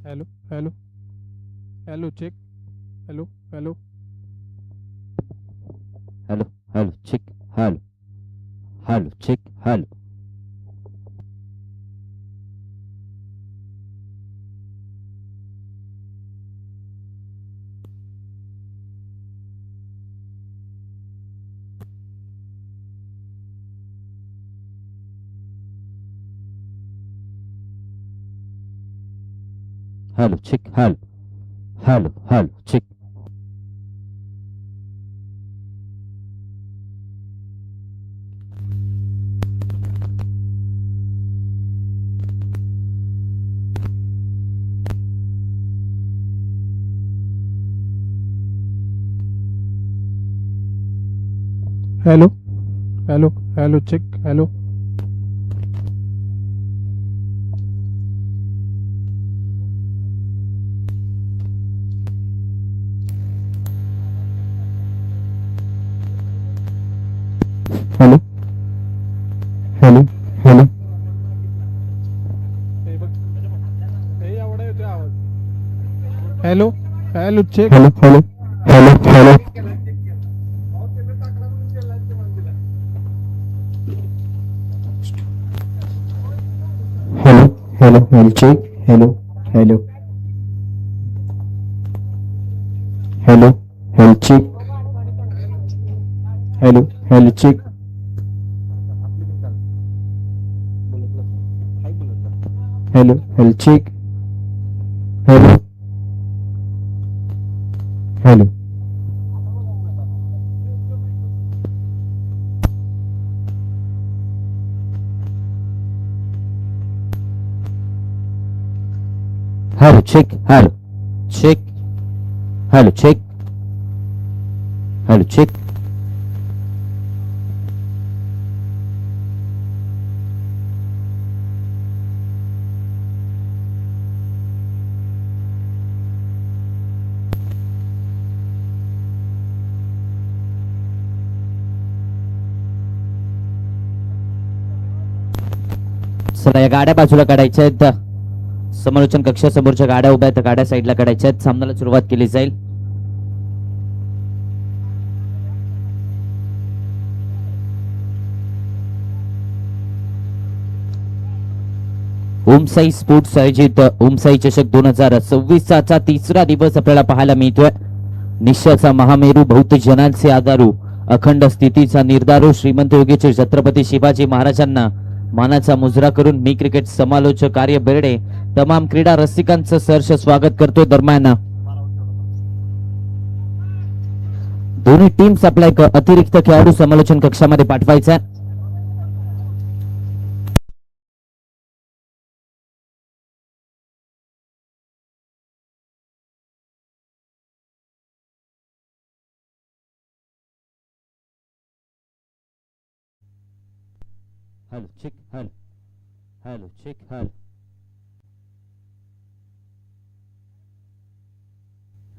Hello hello hello check hello hello hello hello check hello hello check hello hello check hello hello hello check hello hello hello check hello hello hello hello hello hello check hello hello hello hello hello hello hello check hello hello hello hello check hello hello check hello hello check hello hello hello check hello check hello check hello check चला या गाड्या बाजूला काढायच्या आहेत. समालोचन कक्षासमोरच्या गाड्या उभ्या आहेत, गाड्या साईडला काढायच्या आहेत. सामन्याला सुरुवात केली जाईल. ओमसाई स्पोर्ट्स आयोजित ओमसाई चषक 2026चा तिसरा दिवस आपल्याला पाहायला मिळतोय. निश्चयाचा महामेरू, बहुत जनांचे आधारू, अखंड स्थितीचा निर्धारू, श्रीमंत योगीचे छत्रपती शिवाजी महाराजांना मानाचा मुजरा करून मी क्रिकेट समालोचक कार्य बेर्डे तमाम क्रीडा रसिकांचं सहर्ष स्वागत करतो. दरम्यान दोन्ही टीम्स आपला एक अतिरिक्त खेळाडू समालोचन कक्षामध्ये पाठवायचा. Hello check hello hello check hello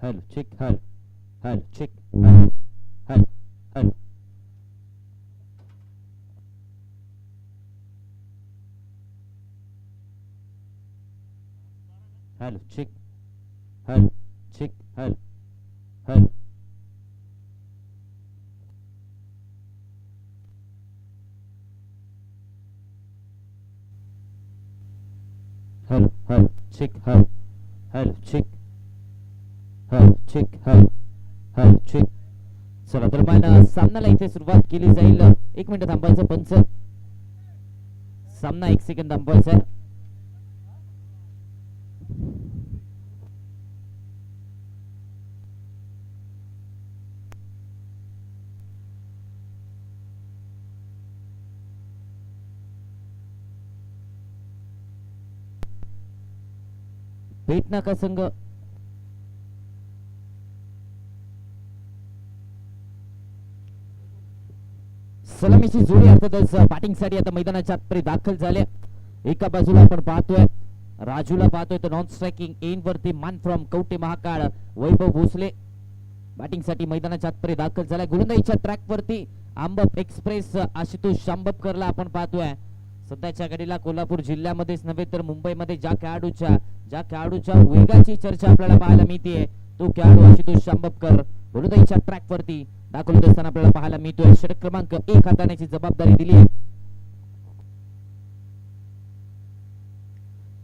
hello check hello hello check hello hello hello hello check hello check hello hello hello hello check hello hello check hello check hello hello check. चला दरम्यान सामन्याला इथे सुरुवात केली जाईल. 1 minute थांबायचं पंच. सामना 1 सेकंद थांबवायचा आहे. पेटनाका संघ सलामीची जोडी अर्थातच बॅटिंगसाठी आता मैदानाच्या आतमध्ये दाखल झाले. एका बाजूला आपण पाहतोय राजूला पाहतोय तर नॉन स्ट्रायकिंग एन वरती मन फ्रॉम कवटे महाकाळ वैभव भोसले बॅटिंगसाठी मैदानाच्या आतमध्ये दाखल झालाय. गोलंदाजीच्या ट्रॅक वरती आंबप एक्सप्रेस आशुतोष शांबपकरला आपण पाहतोय. सध्याच्या घडीला कोल्हापूर जिल्ह्यामध्येच नव्हे तर मुंबईमध्ये ज्या खेळाडूच्या ज्या खेळाडूच्या वेगाची चर्चा आपल्याला पाहायला मिळते तो खेळाडू आशुतोष शांबपकर बरोदईच्या ट्रॅक वरती दाखल होत असताना आपल्याला पाहायला मिळतोय. षटक क्रमांक 1 हाताळण्याची जबाबदारी दिली आहे.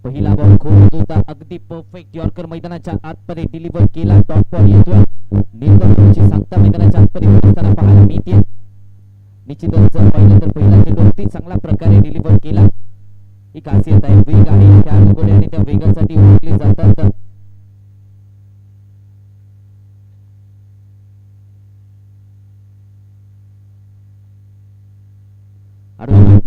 पहिला बॉल खोल होता, अगदी परफेक्ट यॉर्कर मैदानाच्या आतमध्ये डिलिव्हर केला. डॉट बॉल येतोय. निर्धाराची सांगता मैदानाच्या आतमध्ये होत असताना पाहायला मिळते. निश्चितच जर पाहिलं तर पहिला चेंडू अगदी चांगल्या प्रकारे डिलिव्हर केला. ही खासियत आहे, वेग आहे खेळाडूकडे आणि त्या वेगासाठी ओळखले जातात.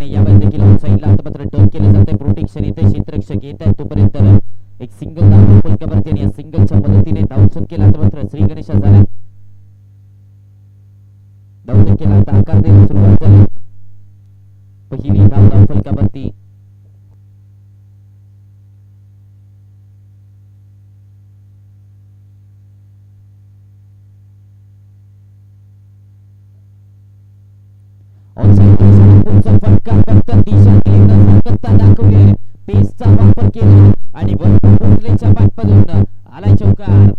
यावेळेस देखील साईडला मात्र टर्न केलं जाते. प्रोटेक्शन येते, क्षेत्ररक्षक येत आहे तोपर्यंत एक सिंगल धाव फलकावरती आणि या सिंगलच्या मदतीने धावसंख्येला मात्र श्री गणेशा झाला. धावसंख्येला आता आकार देण्यास सुरुवात झाली. पहिली धाव फलकावरती फटका फक्त दिशा दिली न सातत्य दाखवले. पेसचा वापर केला आणि वरून भोसलेच्या बॅटमधून आला चौकार.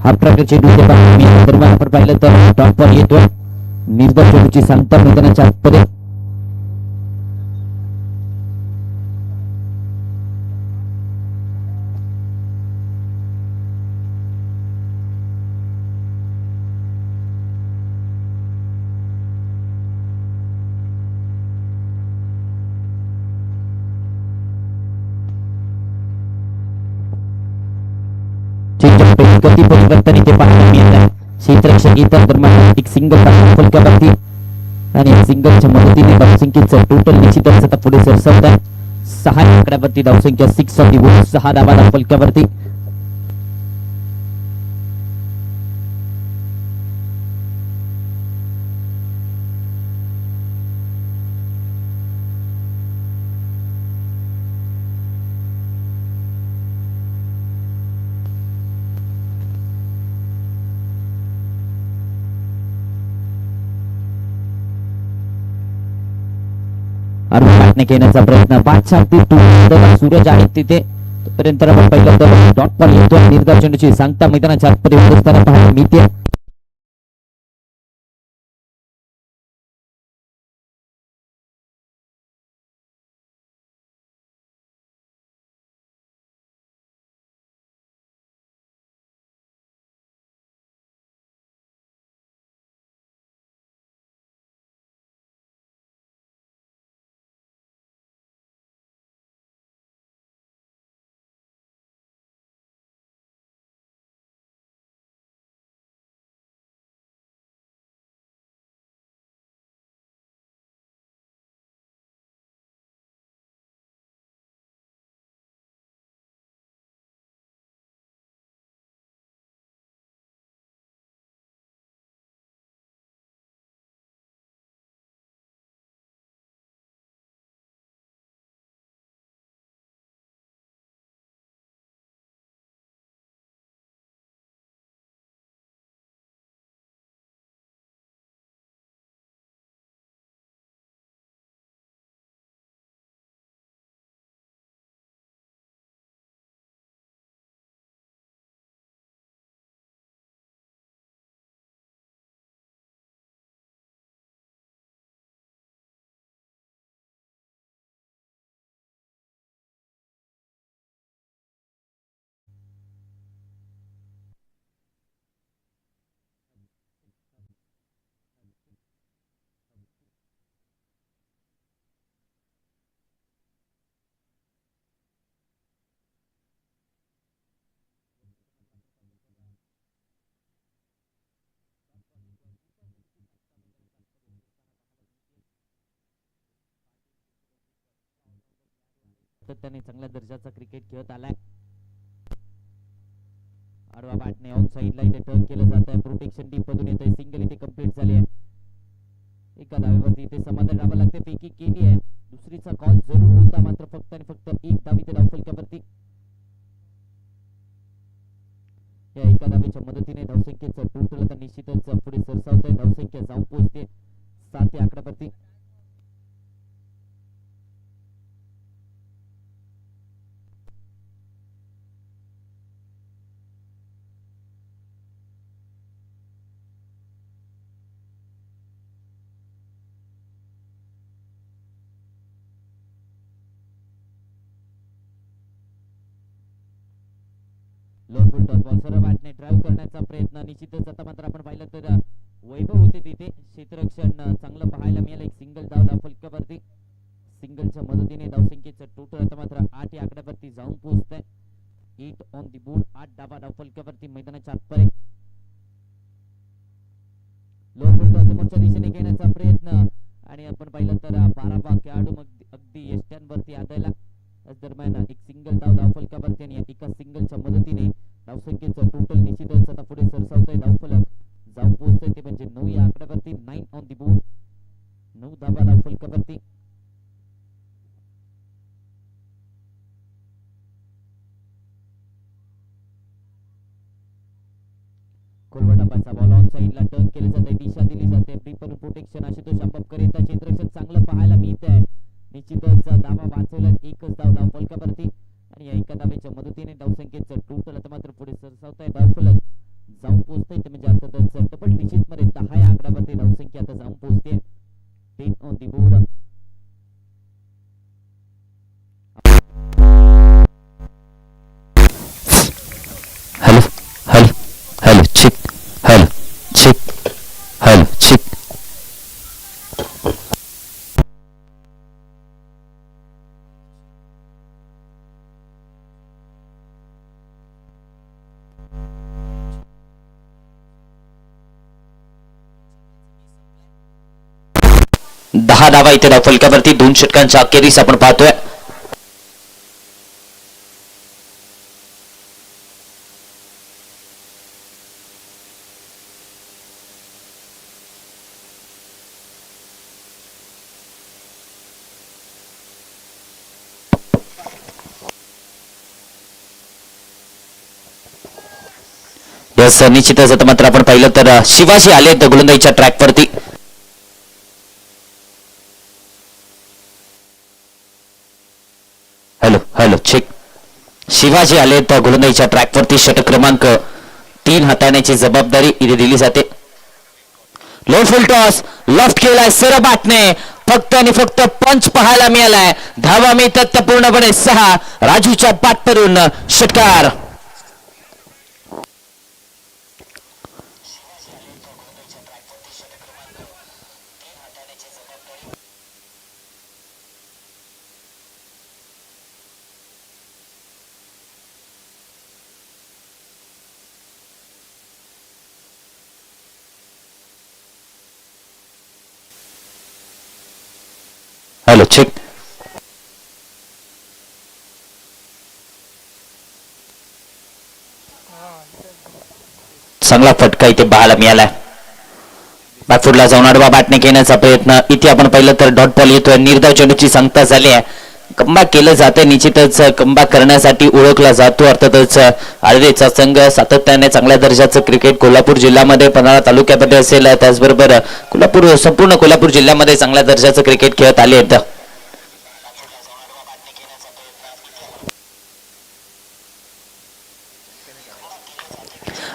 हा प्रकारचे दरम्यान आपण पाहिलं तर टॉपवर येतोय. निर्धार चेंडूची सांगता मैदानाच्या आतमध्ये गती परिवर्तन इथे पाहायला मिळत आहे. क्षेत्ररक्षक इतर दरम्यान एक सिंगल फलकावरती आणि सिंगलच्या मदतीने धावसंख्येचं टोटल निश्चितच आता पुढे सरसवत आहे. 6 आकड्यावरती धावसंख्या 6 धावा फलकावरती. घेण्याचा प्रयत्न बादशाह सूरज आहे तिथे तोपर्यंत आपण पहिलं तर डॉट बॉल येतो. निर्धार चेंडूची सांगता मैदानाच्या आतमध्ये होत असताना पाहायला मिळते. सातत्याने चांगल्या दर्जाचा क्रिकेट खेळत आलाय. आडवा बॅटने ऑन साइडला इथे टर्न केलं जात आहे. प्रोटेक्शन डीप मधून येते. सिंगल इथे कंप्लीट झाली आहे. एका धावेवरती इथे समाधान राहावं लागते. फेकी केली आहे. दुसरीचा कॉल जरूर होता, मात्र फक्त आणि फक्त एक धाव इथे धावफलकावरती. या एका धावेच्या मदतीने धावसंख्येचं टोटल आता निश्चितच पुढे सरसावत आहे. धावसंख्या जाऊन पोहोचते 7 या आकड्यावरती. लोअर फुल टॉस बॉल सरळ बॅटने ड्राईव्ह करण्याचा प्रयत्न. निश्चितच आता मात्र आपण पाहिलं तर वैभव होते तिथे. क्षेत्ररक्षण चांगलं पाहायला मिळालं. एक सिंगल धाव धावफलकावरती. सिंगलच्या मदतीने धावसंख्येचं टोटल आता मात्र 8 या आकड्यावरती जाऊन पोहोचतंय. 8 ऑन दी बोर्ड. 8 धावा धावफलकावरती मैदानाच्या आतपर्यंत. लोअर फुल टॉस समोरच्या दिशेने घेण्याचा प्रयत्न आणि आपण पाहिलं तर 12वा खेळाडू मग अगदी यष्ट्यांवरती आदळला. दरम्यान एक सिंगल धाव धावफलकावरती आणि एका सिंगलच्या मदतीने धावसंख्येचं टोटल निश्चितच आता पुढे सरसावतंय. धावफलक जाऊन पोहोचतंय ते म्हणजे 9 या आकड्यावरती. 9 ऑन दी बोर्ड. 9 धावा धावफलकावरती. कोलवटापाचा बॉल ऑन साइडला टर्न केले जाते. दिशा दिली जाते. डीपर प्रोटेक्शन आशुतोष आंबपकर येतात. क्षेत्ररक्षण चांगलं पाहायला मिळतंय. निश्चितच धावा वाचवला. एकच धाव धावफलकावरती आणि या एका धावेच्या मदतीने धावसंख्येचं टोटल आता मात्र पुढे सरसावत आहे. धावफलक जाऊन पोहोचतंय ते म्हणजे अर्थातच डबल डिजिट मध्ये 10 या आकड्यावरती धावसंख्या आता जाऊन पोहोचते. 10 on the board. Hello hello hello check hello check hello check. दहा धावा इथे धावफलकावरती. 2 षटकांच्या अखेरीस आपण पाहतोय. यस निश्चितच आता मात्र आपण पाहिलं तर शिवाजी आले गोलंदाजीच्या ट्रॅकवरती. Hello hello check. शिवाजी आले तर गोलंदाजीच्या ट्रॅकवरती. षटक क्रमांक 3 हाताळण्याची जबाबदारी इथे दिली जाते. लो फुल टॉस लेफ्ट केलाय सरळ बॅटने. फक्त आणि फक्त पंच पाहायला मिळालाय. धावा मिळतात पूर्णपणे 6. राजूच्या बॅटवरून षटकार. Hello check. चांगला फटका इथे पाहायला मिळालाय. बॅकफुटला जाऊन आडवा बॅटने घेण्याचा प्रयत्न. इथे आपण पाहिलं तर डॉट बॉल येतोय. निर्धाव चेंडूची सांगता झाली आहे. कमबॅक केलं जाते. निश्चितच कमबॅक करण्यासाठी ओळखला जातो. अर्थातच आळवेचा संघ सातत्याने चांगल्या दर्जाचं क्रिकेट कोल्हापूर जिल्ह्यामध्ये पन्हाळा तालुक्यामध्ये असेल. त्याचबरोबर संपूर्ण कोल्हापूर जिल्ह्यामध्ये चांगल्या दर्जाचं क्रिकेट खेळत आले आहेत.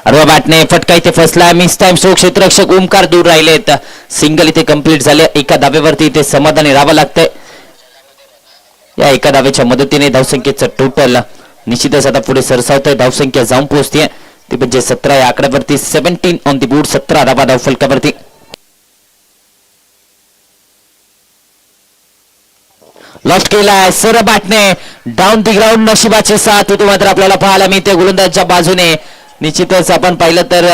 आडवा बॅटने फटका इथे फसला. Mistimed stroke. क्षेत्ररक्षक ओमकार दूर राहिलेत. सिंगल इथे कंप्लीट झाले. एका धावेवरती इथे समाधानी राहावं लागतंय. या एका धावेच्या मदतीने धावसंख्येचं टोटल निश्चितच आता पुढे सरसावतंय. धावसंख्या जाऊन पोहोचते ते म्हणजे 17 या आकड्यावरती. 17 ऑन दी बोर्ड. 17 धावा धावफलकावरती. लॉस्ट केलाय सरळ बॅटने. Down the ground. नशिबाची साथ इथे मात्र आपल्याला पाहायला मिळते गोलंदाजच्या बाजूने. निश्चितच आपण पाहिलं तर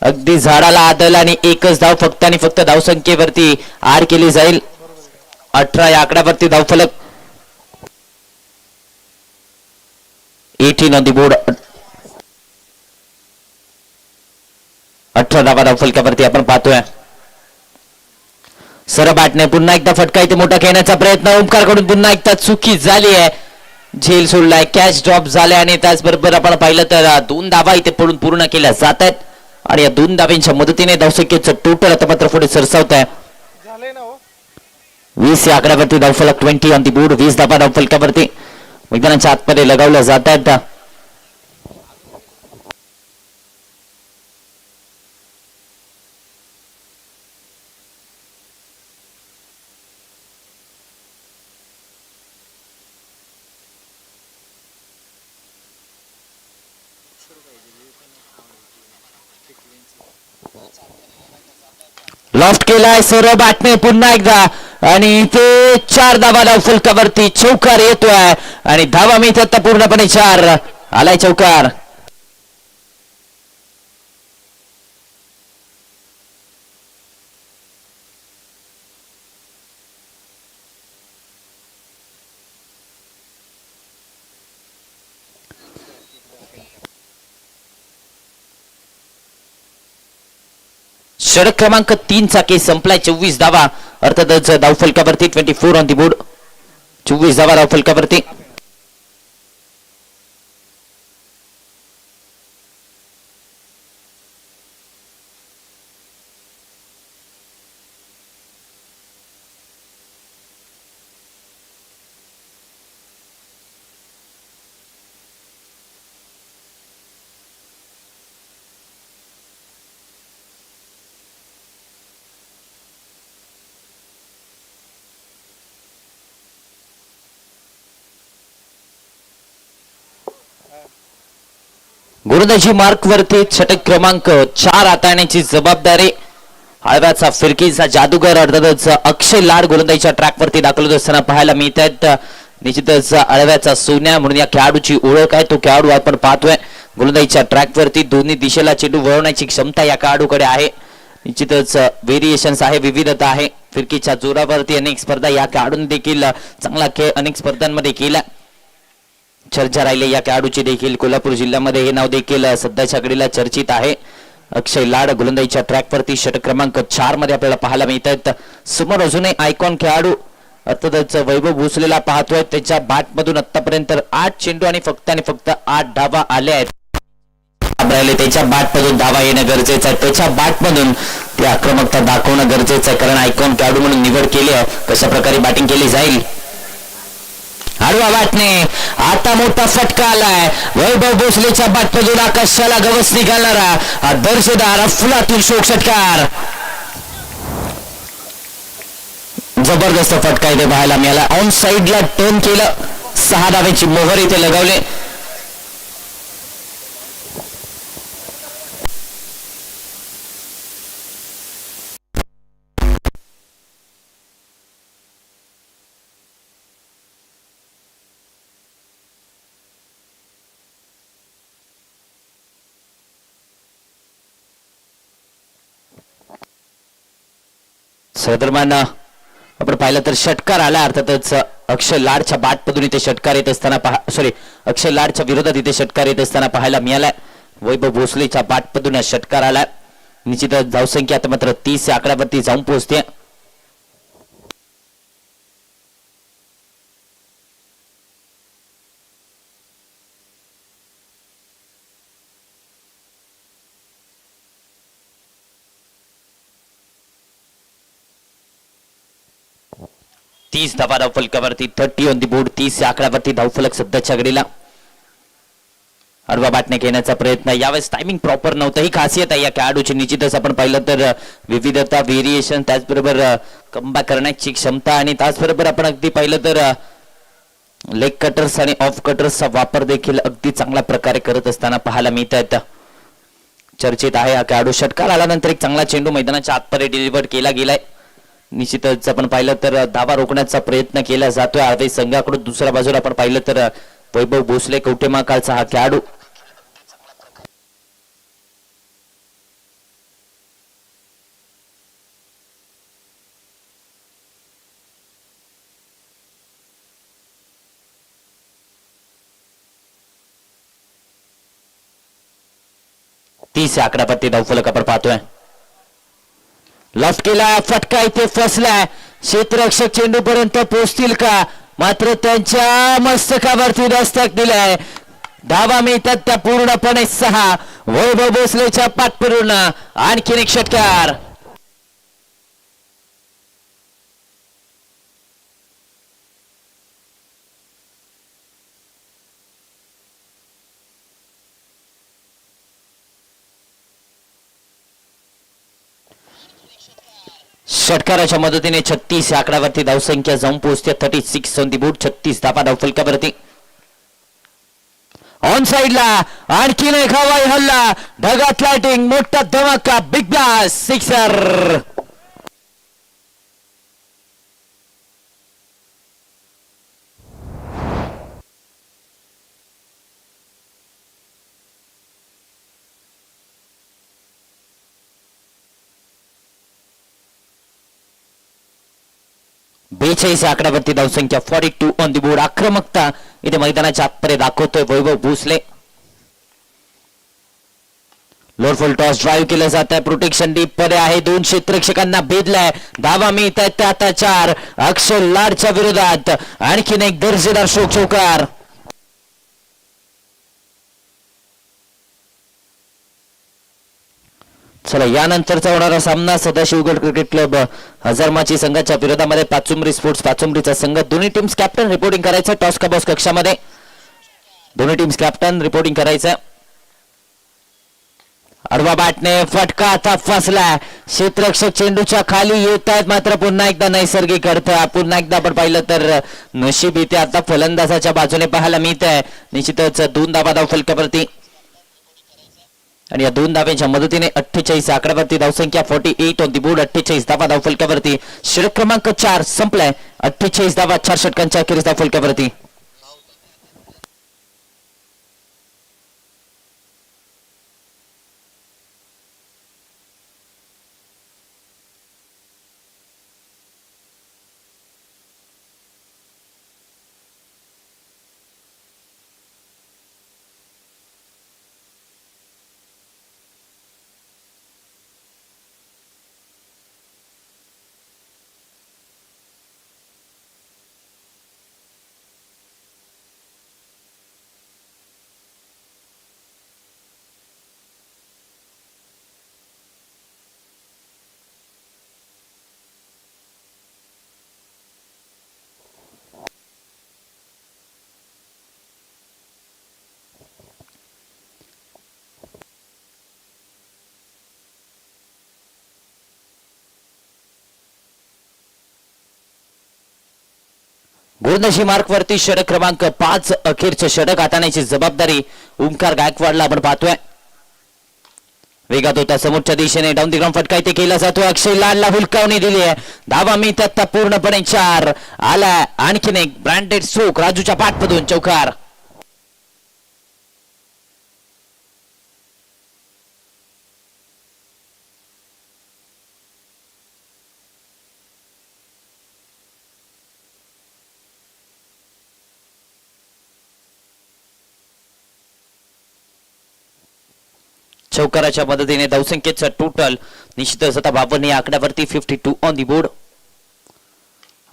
अगदी झाडाला आदळ आणि एकच धाव फक्त आणि फक्त धावसंख्येवरती आड केली जाईल. 18 या आकड्यावरती धावफलक. 18 ऑन द बोर्ड. 18 धावा फलकावरती आपण पाहतोय. सरबाटने पुन्हा एकदा फटका इथे मोठा खेळण्याचा प्रयत्न. ओमकार कडून पुन्हा एकदा चुकी झाली आहे. झेल सोडलाय, कॅच ड्रॉप झालाय आणि त्याचबरोबर आपण पाहिलं तर 2 धावा इथे पडून पूर्ण केल्या जात आहेत आणि या 2 धाव्यांच्या मदतीने धावसंख्येचं टोटल आता मात्र पुढे सरसावत आहे. 20 या आकड्यावरती धावफलक. 20 ऑन दी बोर्ड. 20 धावा धावफलकावरती मैदानाच्या आतमध्ये लगावल्या जात आहेत. लॉफ्ट केलाय सरबाटने पुन्हा एकदा आणि इथे 4 धावा धावफलकावरती चौकार येतोय आणि धावा मिळत आता पूर्णपणे 4. आलाय चौकार. षटक क्रमांक 3 चा केस संपलाय. 24 धावा अर्थातच धावफलकावरती. 24 ऑन दी बोर्ड. 24 धावा धावफलकावरती. गोलंदाजी मार्क वरती षटक क्रमांक 4 हाताळण्याची जबाबदारी हळव्याचा फिरकीचा जादूगर अर्थातच अक्षय लाड गोलंदाजीच्या ट्रॅक वरती दाखल होत असताना पाहायला मिळत आहेत. निश्चितच हळव्याचा सोन्या म्हणून या खेळाडूची ओळख आहे. तो खेळाडू आपण पाहतोय गोलंदाजीच्या ट्रॅक वरती दोन्ही दिशेला चेंडू वळवण्याची क्षमता या खेळाडूकडे आहे. निश्चितच व्हेरिएशन्स आहे, विविधता आहे. फिरकीच्या जोरावरती अनेक स्पर्धा या खेळाडूंनी देखील चांगला खेळ अनेक स्पर्धांमध्ये केला. चर्चा राहिले या खेळाडूची देखील. कोल्हापूर जिल्ह्यामध्ये हे नाव देखील सध्याच्या घडीला चर्चित आहे. अक्षय लाड गोलंदाजीच्या ट्रॅक वरती षटक क्रमांक 4 मध्ये आपल्याला पाहायला मिळत आहेत. समोर अजूनही आयकॉन खेळाडू अर्थातच वैभव भोसलेला पाहतोय. त्याच्या बॅट मधून आतापर्यंत 8 चेंडू आणि फक्त 8 धावा आल्या आहेत. त्याच्या बॅट मधून धावा येणं गरजेचं आहे. त्याच्या बॅट मधून ती आक्रमकता दाखवणं गरजेचं आहे, कारण आयकॉन खेळाडू म्हणून निवड केली आहे. कशा प्रकारे बॅटिंग केली जाईल. आडवा बॅटने आता मोठा फटका आलाय. वैभव भोसलेच्या बॅटमधून आकाशाला गवस निघालणारा हा दर्जेदार अफलातून शोक षटकार. जबरदस्त फटका इथे पाहायला मिळाला. ऑन साइडला टर्न केलं. 6 धावेची मोहर इथे लगावले. सदरम्यान आपण पाहिलं तर षटकार आला. अर्थातच अक्षय लाडच्या बॅटमधून इथे षटकार येत असताना अक्षय लाडच्या विरोधात इथे षटकार येत असताना पाहायला मिळालाय. वैभव भोसलेच्या बॅटमधून षटकार आला. निश्चितच धावसंख्या आता मात्र 30 या आकड्यावरती जाऊन पोहोचते. तीस धावा धावफलकावरती. 30 ऑन दी बोर्ड. 30 या आकड्यावरती धावफलक सध्याच्या घडीला. आडवा बॅटने घेण्याचा प्रयत्न. यावेळेस टायमिंग प्रॉपर नव्हतं. ही खासियत आहे या खेळाडूची. निश्चितच आपण पाहिलं तर विविधता, व्हेरिएशन, त्याचबरोबर कमबॅक करण्याची क्षमता आणि त्याचबरोबर आपण अगदी पाहिलं तर लेग कटर्स आणि ऑफ कटर्सचा वापर देखील अगदी चांगल्या प्रकारे करत असताना पाहायला मिळत आहेत. चर्चेत आहे हा खेळाडू. षटकार आल्यानंतर एक चांगला चेंडू मैदानाच्या आतमध्ये डिलिव्हर केला गेलाय. निश्चितच आपण पाहिलं तर धावा रोखण्याचा प्रयत्न केला जातोय आरती संघाकडून. दुसऱ्या बाजूला आपण पाहिलं तर वैभव भोसले कवटेमहाकाळचा हा खेळाडू. 36 या आकड्यावरती धावफलक आपण पाहतोय. लॉफ्ट केला, फटका इथे फसलाय. क्षेत्ररक्षक चेंडू पर्यंत पोहोचतील का, मात्र त्यांच्या मस्तकावरती दस्तक दिलाय. धावा मिळतात त्या पूर्णपणे 6. वैभव भोसलेच्या पाठपुरून आणखीन एक षटकार. षटकाराच्या मदतीने 36 या आकड्यावरती धावसंख्या जाऊन पोहोचते 36 ऑन दी बोर्ड. 36 धावा धावफलकावरती. ऑन साइडला आणखीन एक हवाई हल्ला, ढगात लाइटिंग, मोठा धमाका, बिग ब्लास्ट, सिक्सर. बेचाळीस आकड्यावरती धावसंख्या 42 ऑन दी बोर्ड. आक्रमकता इथे मैदानाच्या आतपर्यंत दाखवतोय वैभव भोसले. लोअर टॉस ड्राईव्ह केलं जात आहे. प्रोटेक्शन डीप मध्ये आहे. 2 क्षेत्ररक्षकांना भेदलाय. धावा मिळत आहेत त्या आता 4. अक्षय लाडच्या विरोधात आणखीन एक दर्जेदार चौकार. चला यानंतरचा होणारा सामना सदाशिवगड क्रिकेट क्लब हजारमाची संघाच्या विरोधामध्ये पाचुंबरी स्पोर्ट्स पाचुंबरीचा संघ. दोन्ही टीम्स कॅप्टन रिपोर्टिंग करायचं टॉस का बॉस कक्षामध्ये. दोन्ही टीम्स कॅप्टन रिपोर्टिंग करायचं. आडवा बॅटने फटका आता फसला. क्षेत्ररक्षक चेंडूच्या खाली येत आहेत, मात्र पुन्हा एकदा नैसर्गिक अर्थ. पुन्हा एकदा आपण पाहिलं तर नशीब इथे आता फलंदाजाच्या बाजूने पाहायला मिळत आहे. निश्चितच 2 धावा धावफलकावरती आणि या 2 धाव्यांच्या मदतीने 48 आकड्यावरती धावसंख्या 48 ऑन दी बोर्ड. 48 धावा धावफलकावरती. षटक क्रमांक 4 संपलाय. 48 धावा 4 षटकांच्या अखेरीस धावफलकावरती. गोलंदाजी मार्कवरती षटक क्रमांक 5 अखेरचे षटक हाताळण्याची जबाबदारी ओमकार गायकवाडला आपण पाहतोय. वेगात होता समोरच्या दिशेने डाऊन दी ग्राउंड फटका इथे केला जातो. अक्षय लालला हुलकावणी दिली आहे. धावा मिळतात त्या पूर्णपणे 4. आला आणखीन एक ब्रँडेड स्ट्रोक राजूच्या पाठमधून चौकार. चौकाराच्या मदतीने धावसंख्येचा टोटल निश्चितच आता 52 या आकड्यावरती 52 ऑन दी बोर्ड.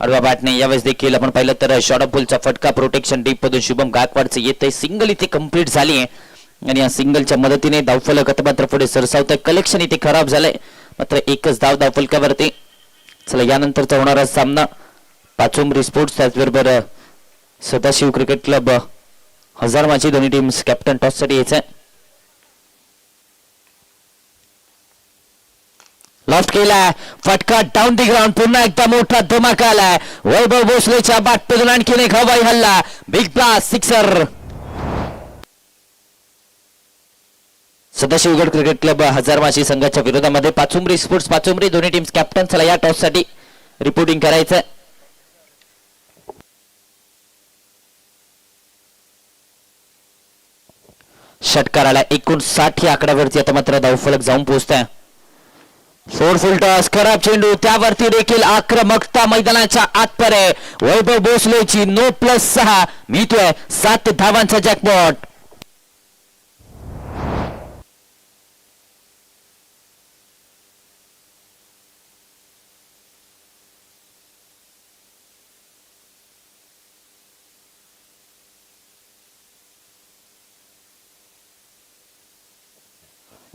आडव्या बॅटने यावेळेस देखील आपण पाहिलं तर शॉर्ट ऑफ बॉलचा फटका प्रोटेक्शन डीप मधून शुभम गायकवाडचे येते. सिंगल इथे कंप्लीट झाली आहे आणि या सिंगलच्या मदतीने धावफलक आता मात्र पुढे सरसावत आहे. कलेक्शन इथे खराब झालंय, मात्र एकच धाव धावफलकावरती. चला यानंतरचा होणारा सामना पाचुंबरी स्पोर्ट्स त्याचबरोबर सदाशिव क्रिकेट क्लब हजारमाची दोन्ही टीम्स कॅप्टन टॉस साठी यायचं. लॉफ्ट केला, फटका डाऊन दी ग्राउंड. पुन्हा एकदा मोठा धमाका आलाय. वैभव भोसलेच्या बॅटमधून आणखीन एक हवाई हल्ला, big blast, sixer. Sadashivgad cricket club Hazarmachi संघाच्या विरोधामध्ये पाचुंबरी स्पोर्ट्स पाचुंबरी दोन्ही टीम्स कॅप्टन. चला या टॉस साठी रिपोर्टिंग करायचं. षटकाराला 59 या आकड्यावरती आता मात्र धावफलक जाऊन पोहोचतोय. फुल टॉस, खराब चेंडू, त्यावरती देखील आक्रमकता मैदानाच्या आतपर्यंत. वैभव भोसलेची 9+6 मिळतोय 7 धावांचा जॅकपॉट.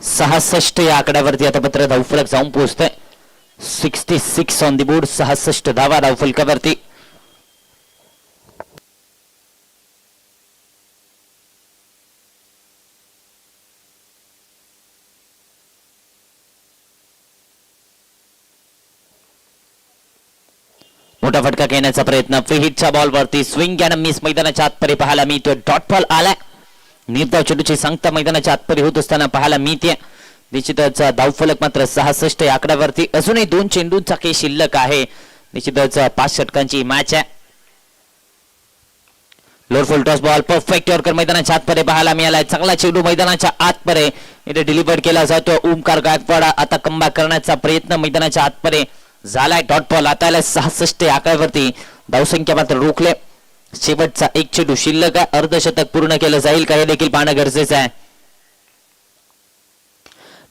66 या आकड्यावरती आता मात्र धावफलक जाऊन पोहोचतोय. 66 ऑन दी बोर्ड. 66 धावा धावफलकावरती. मोठा फटका घेण्याचा प्रयत्न. फ्री हिटच्या बॉलवरती स्विंग अँड मिस मैदानाच्या आतपरी पाहायला मिळतोय. डॉट बॉल आलाय. निर्धाव चेंडूची सांगता मैदानाच्या आतपरी होत असताना पाहायला मिळते. निश्चितच धावफलक मात्र 66 या आकड्यावरती. अजूनही 2 चेंडूंचा खेळ शिल्लक आहे. निश्चितच 5 षटकांची मॅच आहे. लोअर फुल टॉस बॉल परफेक्ट यॉर्कर मैदानाच्या आतपरे पाहायला मिळालाय. चांगला चेंडू मैदानाच्या आतपरे इथे डिलिव्हर केला जातो. ओमकार गायकवाड आता कमबॅक करण्याचा प्रयत्न मैदानाच्या आतपरे झालाय. डॉट बॉल आता आलाय 66 आकड्यावरती. धावसंख्या मात्र रोखले. शेवटचा 1 चेंडू शिल्लक आहे. अर्धशतक पूर्ण केलं जाईल का हे देखील पाहणं गरजेचं आहे.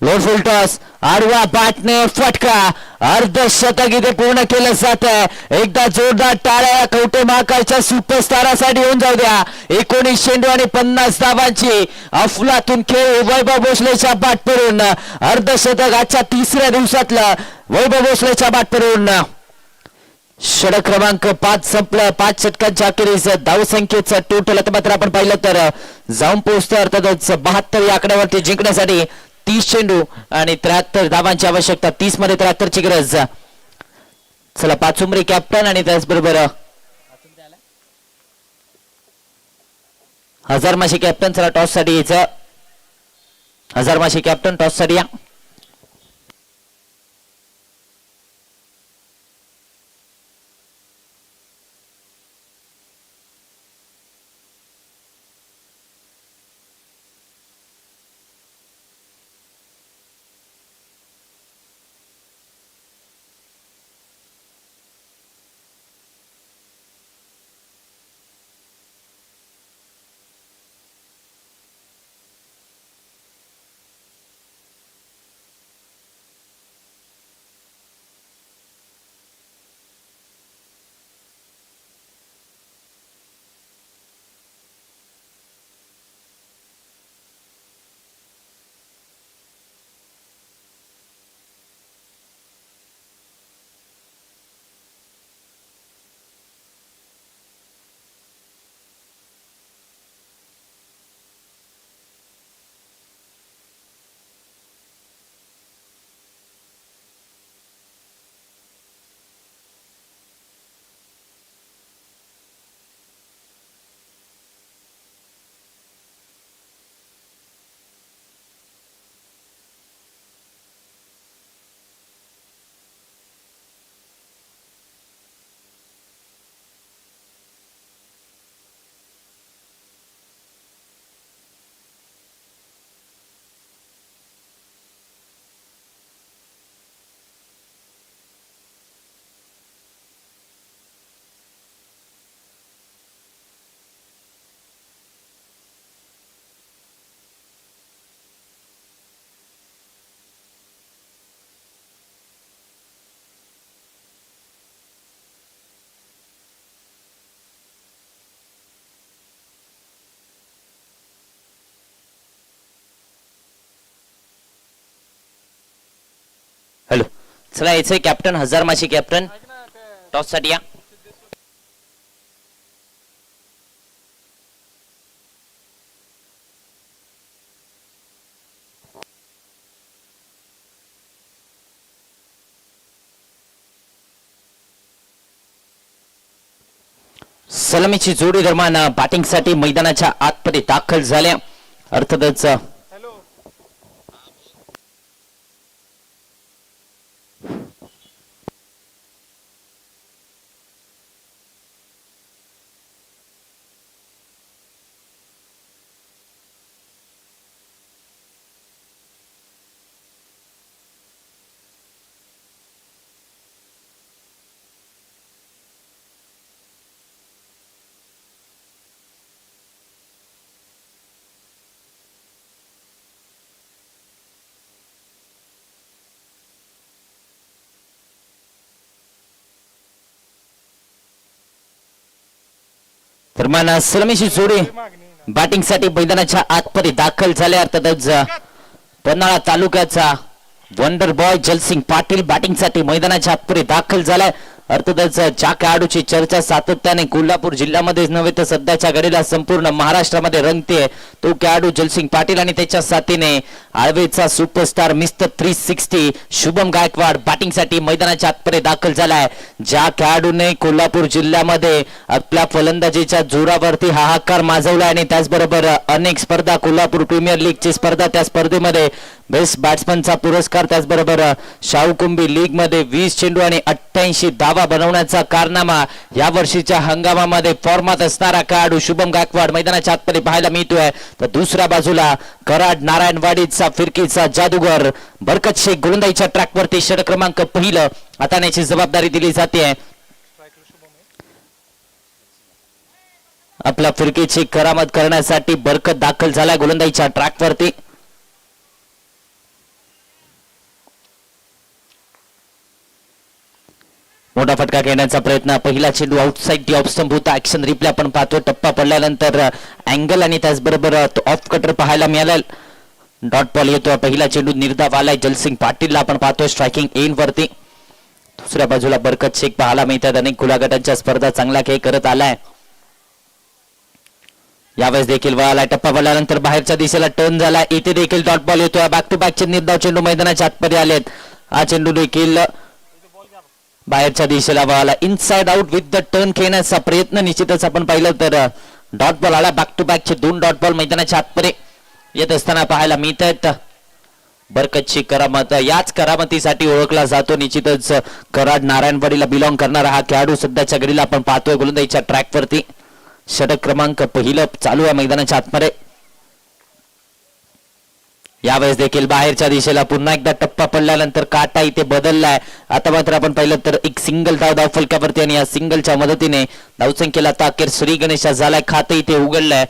लोअर फुल टॉस आडवा बॅटने फटका. अर्धशतक इथे पूर्ण केलं जात आहे. एकदा जोरदार टाळ्या कवटे महाकाळच्या सुपरस्टारासाठी होऊन जाऊ द्या. 19 चेंडू आणि 50 धावांची अफलातून खेळ वैभव भोसलेच्या बॅटवरून. अर्धशतक आजच्या 3ऱ्या दिवसातलं वैभव भोसलेच्या बॅटवरून. षटक क्रमांक 5 संपलं. 5 षटकांच्या अखेरीस धावसंख्येचं टोटल आता मात्र आपण पाहिलं तर जाऊन पोहोचतं. अर्थातच 72 या आकड्यावरती जिंकण्यासाठी 30 चेंडू आणि 73 धावांची आवश्यकता. 30 मध्ये 73 ची गरज. चला पाचुंबरी कॅप्टन आणि त्याचबरोबर हजारमाशी कॅप्टन. चला टॉस साठी यायचं. हजारमाशी कॅप्टन टॉस साठी या. हॅलो. चला यायचंय कॅप्टन हजारमाशी कॅप्टन टॉस साठी या. सलामीची जोडी दरम्यान बॅटिंग साठी मैदानाच्या आतमध्ये दाखल झाल्या. अर्थातच दरम्यान सलामीची जोडी बॅटिंग साठी मैदानाच्या आतमध्ये दाखल झाल्या. अर्थातच पन्हाळा तालुक्याचा वंडर बॉय जलसिंग पाटील बॅटिंगसाठी मैदानाच्या आतपुढे दाखल झालाय. अर्थातच ज्या खेळाडूची चर्चा सातत्याने कोल्हापूर जिल्ह्यामध्येच नव्हे तर सध्याच्या घडीला संपूर्ण महाराष्ट्रामध्ये रंगते तो खेळाडू जलसिंग पाटील आणि त्याच्या साथीने आळवेचा सुपरस्टार मिस्टर 360 शुभम गायकवाड बॅटिंगसाठी मैदानाच्या आतपुढे दाखल झालाय. ज्या खेळाडूने कोल्हापूर जिल्ह्यामध्ये आपल्या फलंदाजीच्या जोरावरती हाहाकार माजवला आणि त्याचबरोबर अनेक स्पर्धा कोल्हापूर प्रीमियर लीगची स्पर्धा त्या स्पर्धेमध्ये बेस्ट बॅट्समनचा पुरस्कार त्याचबरोबर शाहूकुंभी लीग मध्ये 20 चेंडू आणि 88 धावा बनवण्याचा कारनामा या वर्षीच्या हंगामामध्ये फॉर्मात असणारा खेळाडू शुभम गायकवाड मैदानाच्या आतमध्ये पाहायला मिळतोय. तर दुसऱ्या बाजूला कराड नारायणवाडीचा फिरकीचा जादूगर बरकत शेख गोलंदाजीच्या ट्रॅकवरती षटक क्रमांक पहिलं हाताळण्याची जबाबदारी दिली जाते. आपल्या फिरकीची करामत करण्यासाठी बरकत दाखल झाला गोलंदाजीच्या ट्रॅकवरती. मोठा फटका घेण्याचा प्रयत्न पहिला चेंडू आउटसाइड दी ऑफ स्टंप होता. ऍक्शन रिप्ले आपण पाहतोय. टप्पा पडल्यानंतर अँगल आणि त्याचबरोबर ऑफ कटर पाहायला मिळाला. डॉट बॉल येतो. पहिला चेंडू निर्धाव आलाय जलसिंग पाटीलला आपण पाहतोय स्ट्रायकिंग एन वरती. दुसऱ्या बाजूला बरकत शेख पाहायला मिळतात. अनेक खुल्या गटांच्या स्पर्धा चांगला खेळ करत आलाय. यावेळेस देखील वळाला. टप्पा पडल्यानंतर बाहेरच्या दिशेला टर्न झाला. इथे देखील डॉट बॉल येतोय. बॅक टू बॅकचे निर्धाव चेंडू मैदानाच्या आतमध्ये आलेत. हा चेंडू देखील बाहेरच्या दिशेला वळाला. Inside out with the turn खेळण्याचा प्रयत्न निश्चितच आपण पाहिलं तर डॉट बॉल आला. बॅक टू बॅकचे 2 डॉट बॉल मैदानाच्या आतमध्ये येत असताना पाहायला मिळत आहेत. बरकतची करामत याच करामतीसाठी ओळखला जातो. निश्चितच कराड नारायणवाडीला बिलॉंग करणारा हा खेळाडू सध्याच्या घडीला आपण पाहतोय गोलंदाजीच्या ट्रॅकवरती. षटक क्रमांक पहिलं चालू आहे मैदानाच्या आतमध्ये. यावेळेस देखील बाहेरच्या दिशेला पुन्हा एकदा टप्पा पडल्यानंतर काटा इथे बदललाय. आता मात्र आपण पाहिलं तर एक सिंगल धाव फलकावरती आणि या सिंगलच्या मदतीने धावसंख्येला आता अखेर श्री गणेशा झालाय. खाते इथे उघडलंय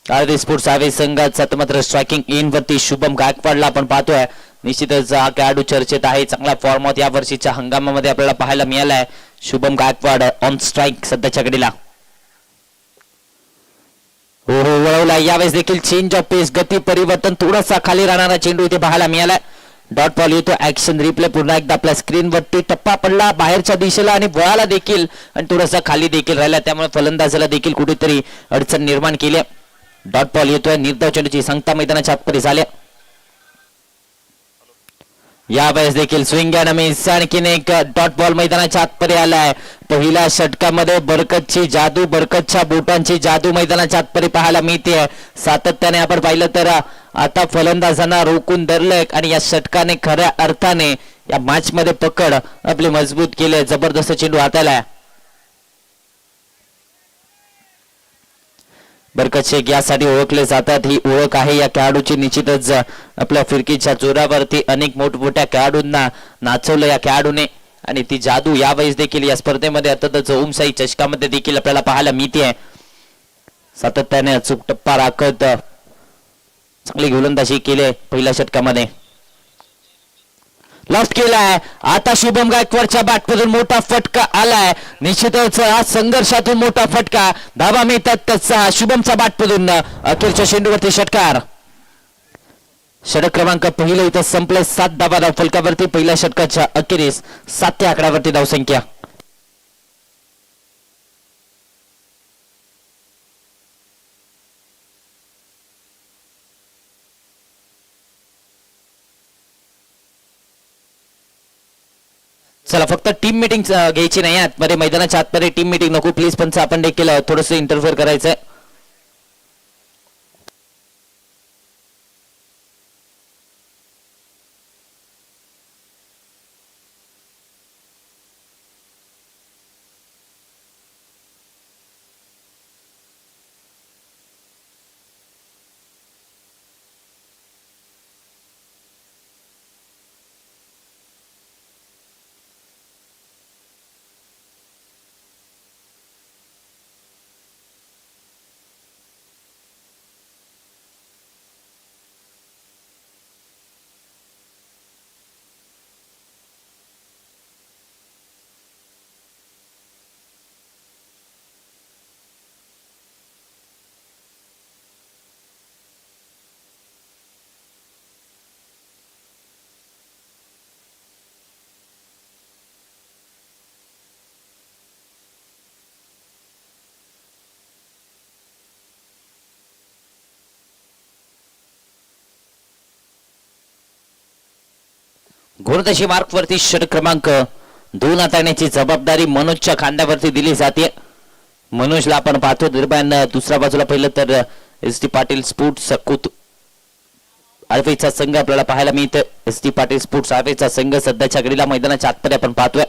आरडी स्पोर्ट्स आवे संघाचा. मात्र स्ट्रायकिंग इन वरती शुभम गायकवाडला आपण पाहतोय. निश्चितच हा खेळाडू चर्चेत आहे. चांगला फॉर्मात या वर्षीच्या हंगामामध्ये आपल्याला पाहायला मिळालाय. शुभम गायकवाड ऑन स्ट्राईक सध्याच्या घडीला. हो वळवला. यावेळेस देखील चेंज ऑफ पेस गती परिवर्तन थोडासा खाली राहणारा चेंडू इथे पाहायला मिळाला. डॉट बॉल येतो. ऍक्शन रिप्ले पुन्हा एकदा आपल्या स्क्रीनवरती. टप्पा पडला बाहेरच्या दिशेला आणि वळाला देखील आणि थोडासा खाली देखील राहिला. त्यामुळे फलंदाजाला देखील कुठेतरी अडचण निर्माण केली. डॉट बॉल येतोय. निर्धाव चेंडूची सांगता मैदानाच्या आतमध्ये झाल्या. यावेळेस देखील स्विंग अँड मिस. आणखीन एक डॉट बॉल मैदानाच्या आतमध्ये आलाय. पहिल्या षटकामध्ये बरकतची जादू बरकतच्या बोटांची जादू मैदानाच्या आतमध्ये पाहायला मिळते. सातत्याने आपण पाहिलं तर आता फलंदाजांना रोखून धरलंय आणि या षटकाने खऱ्या अर्थाने या मॅच मध्ये पकड आपली मजबूत केले. जबरदस्त चेंडू हाताला. बरकत शेख यासाठी ओळखले जातात. ही ओळख आहे या खेळाडूची. निश्चितच आपल्या फिरकीच्या जोरावरती अनेक मोठमोठ्या खेळाडूंना नाचवलं या खेळाडूने आणि ती जादू यावेळेस देखील या स्पर्धेमध्ये अर्थातच ओमशाही चषकामध्ये देखील आपल्याला पाहायला मिळते. सातत्याने अचूक टप्पा राखत चांगली गोलंदाजी केली पहिल्या षटकामध्ये. लॉफ्ट केलाय. आता शुभम गायकवाडच्या बॅटमधून मोठा फटका आलाय. निश्चितच आज संघर्षातून मोठा फटका. धावा मिळतात त्याचा शुभमच्या बॅटमधून. अखेरच्या चेंडूवरती षटकार. षटक क्रमांक पहिलं इथं संपलं. 7 धावा धाव फलकावरती. पहिल्या षटकाच्या अखेरीस 7 आकड्यावरती धावसंख्या. चला फक्त टीम मीटिंग घ्यायची नाही. आतमध्ये मैदानाच्या आतमध्ये टीम मीटिंग नको प्लीज. पण आपण देखील थोडंसं इंटरफेअर करायचंय. घोरदशी मार्क वरती षटक क्रमांक 2 हाताळण्याची जबाबदारी मनोजच्या खांद्यावरती दिली जाते. मनोजला आपण पाहतो. दरम्यान दुसऱ्या बाजूला पहिलं तर एस टी पाटील स्पोर्ट्स आळवेचा संघ आपल्याला पाहायला मिळतं. एस टी पाटील स्पोर्ट्स आळवेचा संघ सध्याच्या घडीला मैदानाच्या आतमध्ये आपण पाहतोय.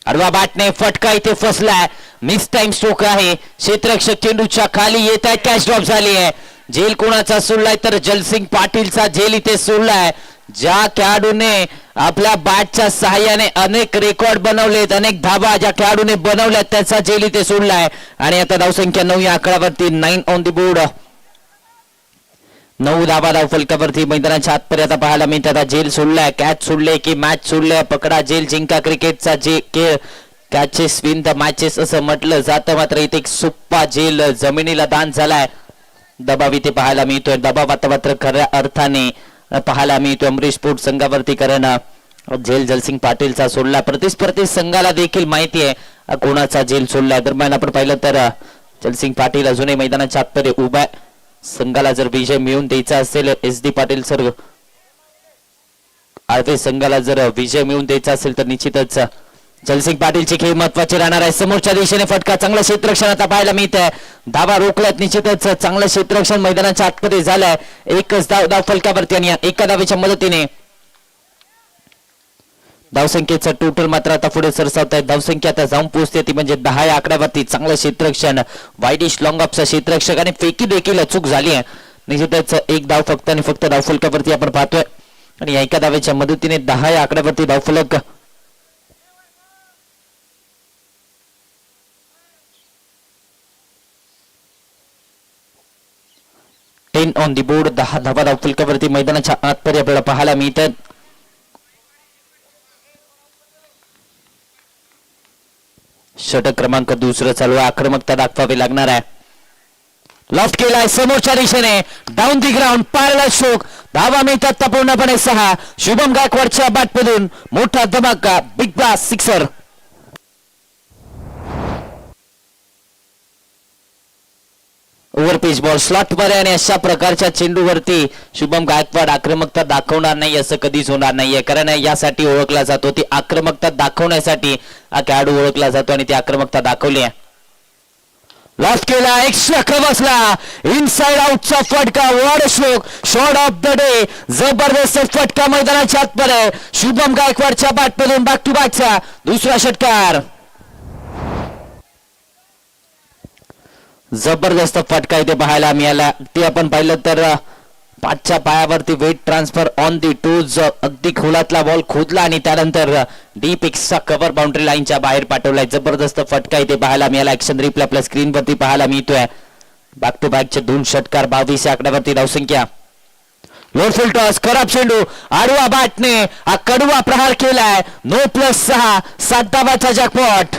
आडवा बॅटने फटका इथे फसलाय. मिस टाइम स्ट्रोक आहे. क्षेत्ररक्षक चेंडूच्या खाली येत आहे. कॅच ड्रॉप झाली आहे. झेल कोणाचा सोडलाय तर जलसिंग पाटीलचा झेल इथे सोडलाय. ज्या खेळाडूने आपल्या बॅटच्या सहाय्याने अनेक रेकॉर्ड बनवलेत, अनेक धाबा ज्या खेळाडूने बनवल्यात त्याचा झेल इथे सोडलाय. आणि आता धावसंख्या 9 या आकड्यावरती 9 ऑन द बोर्ड. 9 धाबा धाव फलकावरती मैदानाच्या आतपर्यंत पाहायला मिळते. आता झेल सोडलाय. कॅच सोडले की मॅच सोडले. पकडा झेल जिंका क्रिकेटचा जे खेळ कॅचेस विन द मॅचेस असं म्हटलं जातं. मात्र इथे एक सुप्पा झेल जमिनीला दान झालाय. दबाव इथे पाहायला मिळतोय. दबाव आता मात्र खऱ्या अर्थाने पाहायला मिळतोय अमरीश स्पोर्ट संघावरती. कारण झेल जलसिंग पाटीलचा सोडला. प्रतिस्पर्धी संघाला देखील माहिती आहे कोणाचा झेल सोडला. दरम्यान आपण पाहिलं तर जलसिंग पाटील अजूनही मैदानाच्या आतमध्ये उभा आहे. संघाला जर विजय मिळवून द्यायचा असेल, S D Patil sir Alve संघाला जर विजय मिळवून द्यायचा असेल तर निश्चितच जलसिंग पाटीलची खेळ महत्वाची राहणार आहे. समोरच्या दिशेने फटका. चांगलं क्षेत्ररक्षण आता पाहायला मिळत आहे. धावा रोखल्यात. निश्चितच चांगलं क्षेत्ररक्षण मैदानाच्या आतमध्ये झालंय. एकच धाव फलकावरती आणि एका धावेच्या मदतीने धावसंख्येचं टोटल मात्र आता पुढे सरसावत आहे. धावसंख्या आता जाऊन पोहोचते ती म्हणजे 10 या आकड्यावरती. चांगलं क्षेत्ररक्षण वाईडिश लॉंग ऑफचा क्षेत्ररक्षक आणि फेकी देखील अचूक झाली आहे. निश्चितच एक धाव फक्त आणि फक्त धावफलकावरती आपण पाहतोय. आणि एका धावेच्या मदतीने 10 या आकड्यावरती धावफलक ऑन दी बोर्ड. 10 धावा धावफलकावरती मैदानाच्या आतपर्यंत आपल्याला पाहायला मिळतात. षटक क्रमांक 2 चालू आहे. आक्रमकता दाखवावी लागणार आहे. लॉफ्ट केलाय समोरच्या दिशेने. डाऊन दी ग्राउंड पारला शोक. धावा मिळतात पूर्णपणे 6. शुभम गायकवाडच्या बॅटमधून मोठा धमाका. Big blast sixer. Overpitch ball slot मध्ये आणि अशा प्रकारच्या चेंडूवरती शुभम गायकवाड आक्रमकता दाखवणार नाही असं कधीच होणार नाहीये. कारण यासाठी ओळखला जातो. ती आक्रमकता दाखवण्यासाठी हा खेळाडू ओळखला जातो आणि ती आक्रमकता दाखवली आहे. लॉफ्ट केला. एक्स्ट्रा बसला. इनसाइड आउटचा फटका. वॉड stroke. Shot of the day. जबरदस्त फटका मैदानाच्या आतमध्ये. शुभम गायकवाडच्या बॅटमधून बॅक टू बॅकचा दुसरा षटकार. जबरदस्त फटका इथे पाहायला मिळाला. ते आपण पाहिलं तर 5च्या पायावरती weight transfer on the toes. अगदी खोलातला बॉल खोदला आणि त्यानंतर डीप एक्सचा कव्हर बाउंड्री लाईनच्या बाहेर पाठवलाय. जबरदस्त फटका इथे पाहायला मिळाला. ऍक्शन रिप्ले आपल्या स्क्रीनवरती पाहायला मिळतोय. बॅक टू बॅकचे 2 षटकार. 22 या आकड्यावरती धावसंख्या. लोडफुल टॉस. खराब चेंडू. आडवा बॅटने हा कडवा प्रहार केलाय. 9+6 7 धावाचा जॅकपॉट.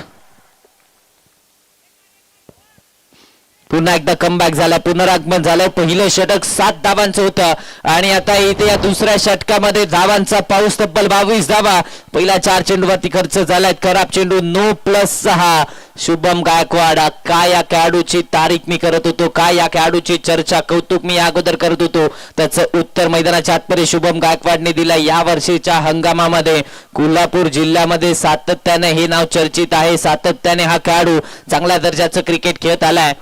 पुन्हा एकदा कमबॅक झाला. पुनरागमन झालं. पहिलं षटक 7 धावांचं होतं आणि आता इथे या दुसऱ्या षटकामध्ये धावांचा पाऊस. तब्बल 22 धावा पहिल्या 4 चेंडूवरती खर्च झालाय. खराब चेंडू. 9+6. शुभम गायकवाड. काय या खेळाडूची तारीफ मी करत होतो, काय या खेळाडूची चर्चा कौतुक मी अगोदर करत होतो, त्याचं उत्तर मैदानाच्या आतमध्ये शुभम गायकवाडने दिलं. या वर्षीच्या हंगामामध्ये कोल्हापूर जिल्ह्यामध्ये सातत्याने हे नाव चर्चित आहे. सातत्याने हा खेळाडू चांगल्या दर्जाचं क्रिकेट खेळत आलाय.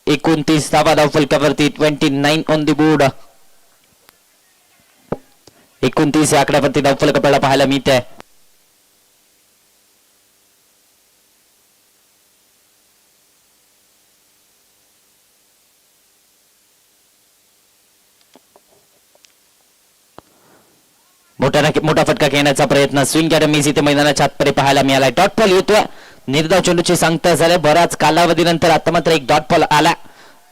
29 धावा धावफलकावरती. 29 ऑन दी बोर्ड. 29 या आकड्यावरती धावफलक आपल्याला पाहायला मिळते. मोठा फटका घेण्याचा प्रयत्न. स्विंग अॅडमीज इथे मैदानाच्या आतमध्ये पाहायला मिळाला. डॉट बॉल येतोय. निर्धाव चेंडूची सांगता झाल्या बराच कालावधीनंतर आता मात्र एक डॉट बॉल आला.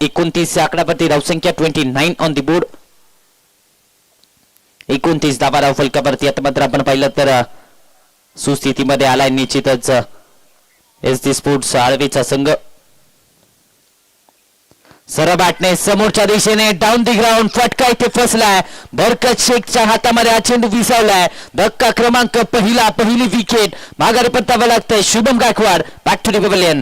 29 आकड्यावरती धावसंख्या. 29 ऑन दी बोर्ड. 29 धावा धावफलकावरती. आता मात्र आपण पाहिलं तर सुस्थितीमध्ये आलाय निश्चितच एस डी स्पोर्ट्स आळवीचा संघ. सरबॅटने समोरच्या दिशेने डाऊन दी ग्राउंड. फटका इथे फसलाय. बरकत शेखच्या हातामध्ये हा चेंडू विसावलाय. धक्का क्रमांक पहिली विकेट. माघारी परतावं लागतंय. Shubham Gaikwad back to the pavilion.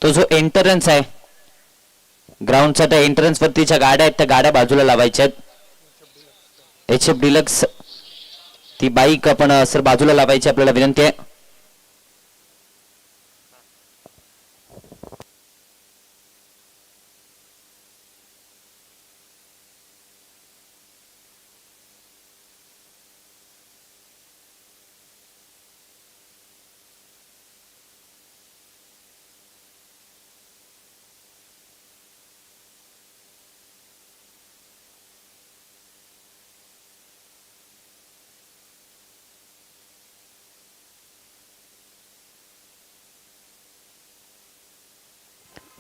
तो जो एंट्रन्स आहे ग्राउंडचा, त्या एंट्रन्स वरतीच्या गाड्या आहेत त्या गाड्या बाजूला लावायच्या आहेत. HF डिलक्स ती बाईक आपण सर बाजूला लावायची आपल्याला विनंती आहे.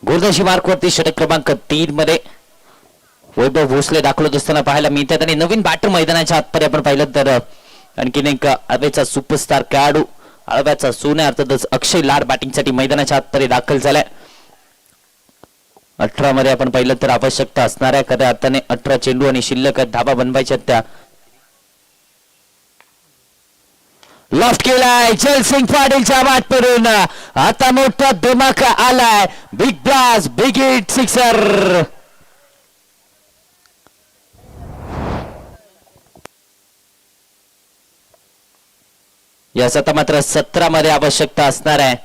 गोलदाशी मार्क वरती षटक क्रमांक 3 मध्ये वैभव भोसले दाखवत असताना पाहायला मिळतात. आणि नवीन बॅटर मैदानाच्या आतमध्ये आपण पाहिलं तर आणखीन एक आळव्याचा सुपरस्टार खेळाडू, आळव्याचा सोन्या अर्थातच अक्षय लाड बॅटिंगसाठी मैदानाच्या आतमध्ये दाखल झालाय. 18 मध्ये आपण पाहिलं तर आवश्यकता असणाऱ्या खऱ्या अर्थाने 18 चेंडू आणि शिल्लक धाबा बनवायच्या त्या लॉफ्ट केलाय जलसिंग पाटीलच्या बाट पडून. आता मोठा धमाका आलाय. Big blast, big hit, sixer. यास आता मात्र 17 मध्ये आवश्यकता असणार आहे.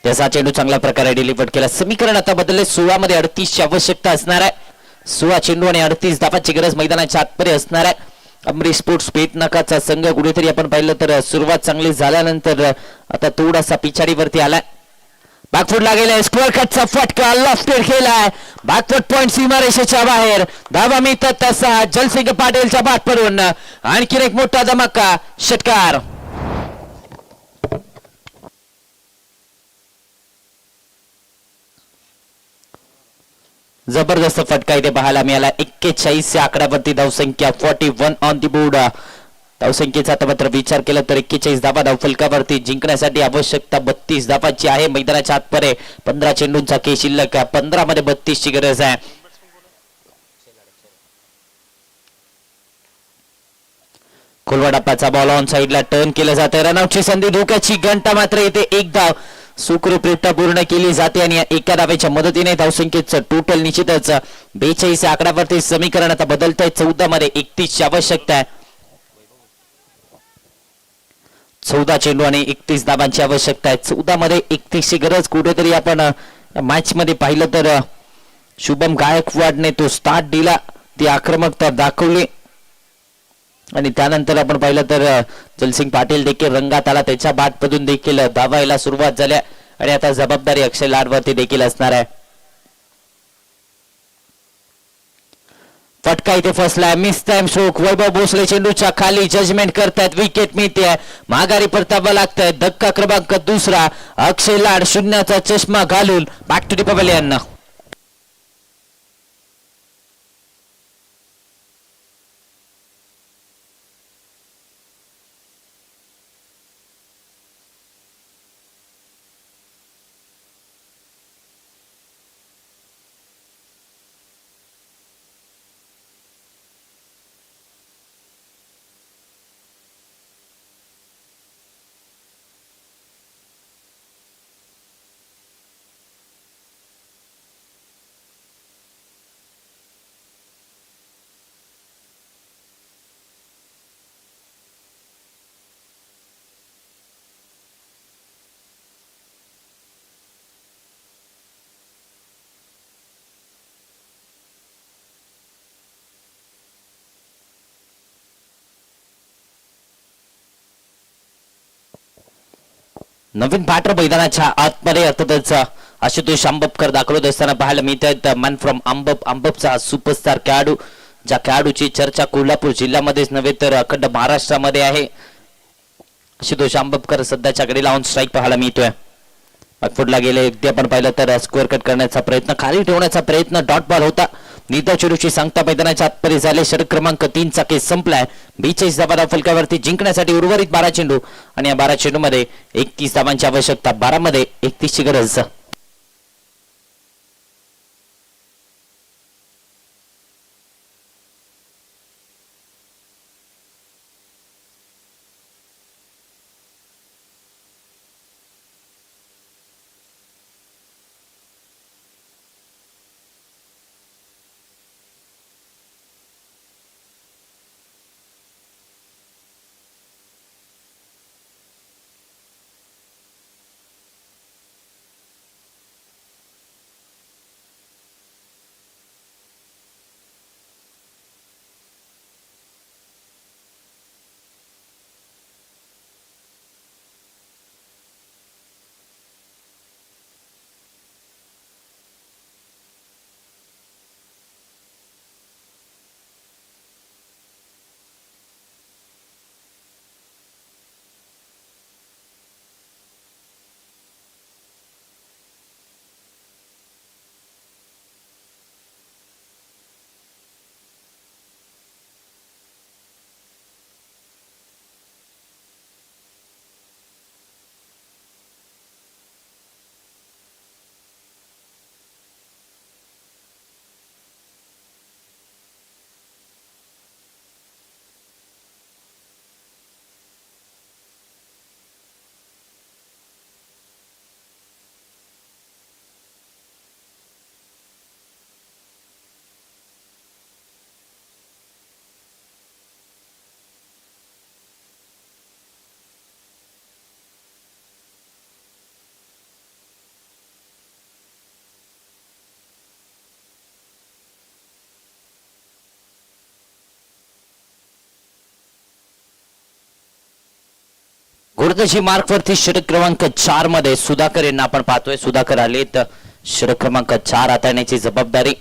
त्याचा चेंडू चांगल्या प्रकारे डिलिव्हर केला. समीकरण आता बदलले. 16 मध्ये 38 ची आवश्यकता असणार आहे. 16 चेंडू आणि 38 धावांची गरज मैदानाच्या आतमध्ये असणार आहे. अमरी स्पोर्ट्स पेटनाकाचा संघ कुठेतरी आपण पाहिलं तर सुरुवात चांगली झाल्यानंतर आता थोडासा पिछाडीवरती आलाय. बॅकफुटला गेलाय. स्क्वेअर कटचा फटका लॉफ्टेड केलाय. बॅकफुट पॉइंट सीमारेषेच्या बाहेर. धावा मिळतात तसा जलसिंग पाटीलच्या बाट पडून आणखीन एक मोठा धमाका षटकार. जबरदस्त फटका इथे पाहायला मिळाला. 41 या आकड्यावरती धावसंख्या 41 ऑन दी बोर्ड. धावसंख्येचा आता मात्र विचार केला तर 41 धावा धावफलकावरती जिंकण्यासाठी आवश्यकता 32 धावांची आहे. मैदानाच्या आतमध्ये 15 चेंडूंचा खेळ शिल्लक. 15 मध्ये 32 ची गरज आहे. खोलवा डप्प्याचा बॉल ऑन साइडला टर्न केला जाते. रनआउटची संधी, धोक्याची घंटा मात्र येते. एक धाव सुखरूपरित्या पूर्ण केली जाते आणि एका धावेच्या मदतीने धावसंख्येचं टोटल निश्चितच 42 या आकड्यावरती समीकरण आता बदलत आहे. 14 मध्ये 31 ची आवश्यकता आहे. 14 चेंडू आणि 31 धावांची आवश्यकता आहे. 14 मध्ये 31 ची गरज. कुठेतरी आपण मॅच मध्ये पाहिलं तर शुभम गायकवाडने तो स्टार्ट दिला, ती आक्रमकता दाखवली आणि त्यानंतर आपण पाहिलं तर जलसिंग पाटील देखील रंगात आला. त्याच्या बॅटमधून देखील धावायला सुरुवात झाल्या आणि आता जबाबदारी अक्षय लाडवरती देखील असणार आहे. फटका इथे फसलाय. Mistimed stroke. Vaibhav Bhosale चेंडूच्या खाली जजमेंट करतायत. विकेट मिळते. माघारी परतावा लागतंय. धक्का क्रमांक 2. अक्षय लाड शून्याचा चष्मा घालून बॅक टू दी पवेलियन. नवीन बॅटर मैदानाच्या आतमध्ये अर्थातच आशुतोष आंबपकर दाखवत असताना पाहायला मिळतात. मॅन फ्रॉम आंबपचा सुपरस्टार खेळाडू, ज्या खेळाडूची चर्चा कोल्हापूर जिल्ह्यामध्येच नव्हे तर अखंड महाराष्ट्रामध्ये आहे. आशुतोष आंबपकर सध्याच्या घडीला ऑन स्ट्राईक पाहायला मिळतोय. बॅकफुटला गेले. अगदी आपण पाहिलं तर स्कोअर कट करण्याचा प्रयत्न, खाली ठेवण्याचा प्रयत्न, डॉट बॉल होता. निदा चेंडूची सांगता मैदानाच्या आतमध्ये झाले. षटक क्रमांक 3 चा खेळ संपलाय. 42 धावा फलकावरती जिंकण्यासाठी उर्वरित 12 चेंडू आणि या 12 चेंडू मध्ये 31 धावांची आवश्यकता. 12 मध्ये 31 ची गरज. मुर्दाजी मार्क वरती षटक क्रमांक 4 मध्ये सुधाकर यांना आपण पाहतोय. सुधाकर आलेत. षटक क्रमांक 4 हाताळण्याची जबाबदारी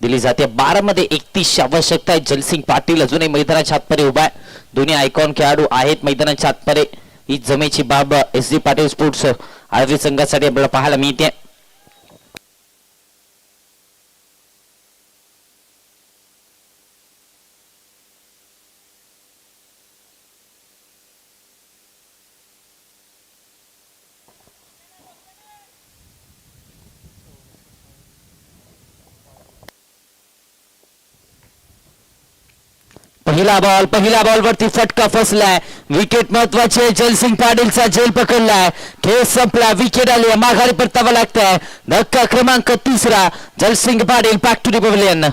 दिली जाते. 12 मध्ये 31 आवश्यकता आहे. जलसिंग पाटील अजूनही मैदानाच्या आतमध्ये उभा आहे. दोन्ही आयकॉन खेळाडू आहेत मैदानाच्या आतमध्ये. ही जमेची बाब SD पाटील स्पोर्ट्स आळवी संघासाठी आपल्याला पाहायला मिळते. पहिला बॉल वरती फटका फसलाय. विकेट महत्वाची आहे. जलसिंग पाटीलचा झेल पकडलाय. खेळ संपला. विकेट आली. माघारी परतावा लागतंय. धक्का क्रमांक 3. Jalsing Patil back to the pavilion.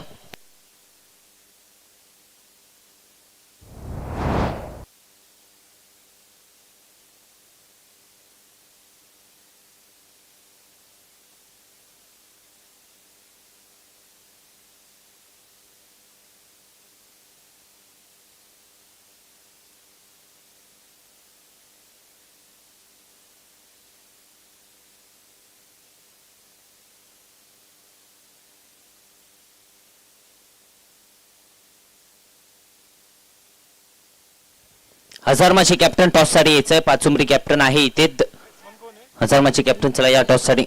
Hazarmachi captain toss साठी यायचंय. पाचुंबरी कॅप्टन आहे इथे. हजारमाची कॅप्टन चला या टॉस साठी.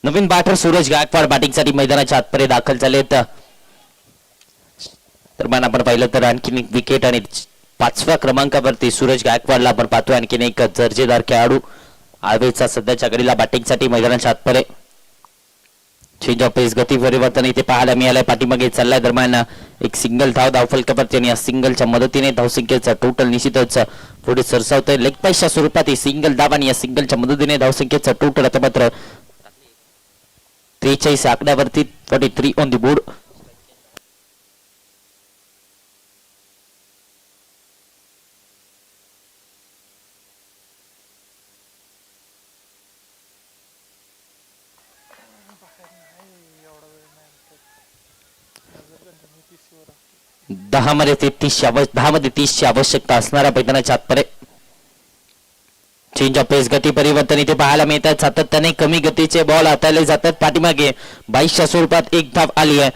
नवीन बॅटर सूरज गायकवाड बॅटिंग साठी मैदानाच्या आतमध्ये दाखल झालेत. तर आपण पाहिलं तर आणखीन एक विकेट आणि 5व्या क्रमांकावरती सूरज गायकवाडला आपण पाहतोय. आणखीन एक दर्जेदार खेळाडू आळवेचा सध्याच्या घडीला बॅटिंग साठी मैदानाच्या आतमध्ये. चेंज ऑफ पेस गती परिवर्तन इथे पाहायला मिळालंय. पाठीमागे चाललाय. दरम्यान एक सिंगल धाव फलकावरती आणि या सिंगलच्या मदतीने धावसंख्येचा टोटल निश्चितच पुढे सरसावतोय. लेग पासच्या स्वरूपात ही सिंगल धाव आणि या सिंगलच्या मदतीने धावसंख्येचा टोटल आता मात्र 43 आकड्यावरती 43 ऑन दी बोर्ड. दहा मध्ये 30ची आवश्यकता असणाऱ्या मैदानाच्या आतमध्ये. चेंज ऑफ पेस गती परिवर्तन इथे पाहायला मिळतात. सातत्याने कमी गतीचे बॉल हाताळले जातात. पाठीमागे 22च्या स्वरूपात एक धाव आली आहे.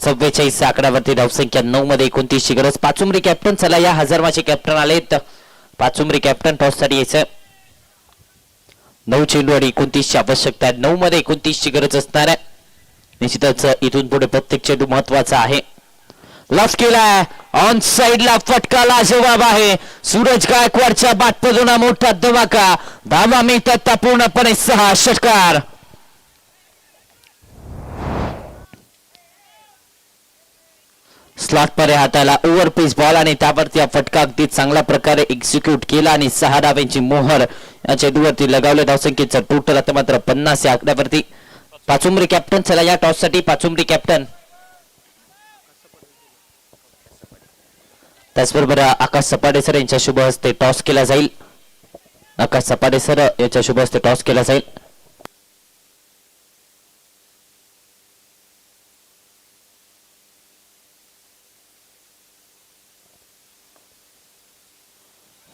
चव्वेचाळीस आकड्यावरती धावसंख्या 9 मध्ये 29ची गरज. पाचुंबरी कॅप्टन चला या हजारमाचे कॅप्टन आलेत. पाचुंबरी कॅप्टन टॉस साठी यायचं. 9 चेंडू आणि 29ची आवश्यकता आहे. 9 मध्ये 29ची गरज असणार आहे. निश्चितच इथून पुढे प्रत्येक चेंडू महत्वाचा आहे. लॉफ केलाय. ऑन साइडला फटका लाजवाब आहे. सूरज गायकवाडच्या बॅटमधून मोठा धमाका. धावा मिळतात पूर्णपणे 6 षटकार. स्लॉट परे हाताला ओव्हर पेस बॉल आणि त्यावरती हा फटका अगदी चांगल्या प्रकारे एक्झिक्यूट केला आणि 6 धावांची मोहर या चेंडूवरती लगावले. धावसंख्येचा टोटल आता मात्र 50 या आकड्यावरती. पाचुंबरी कॅप्टन चला या टॉस साठी. पाचुंबरी कॅप्टन. त्याचबरोबर आकाश सपाटे सर यांच्या शुभ हस्ते टॉस केला जाईल. आकाश सपाटे सर यांच्या शुभ हस्ते टॉस केला जाईल.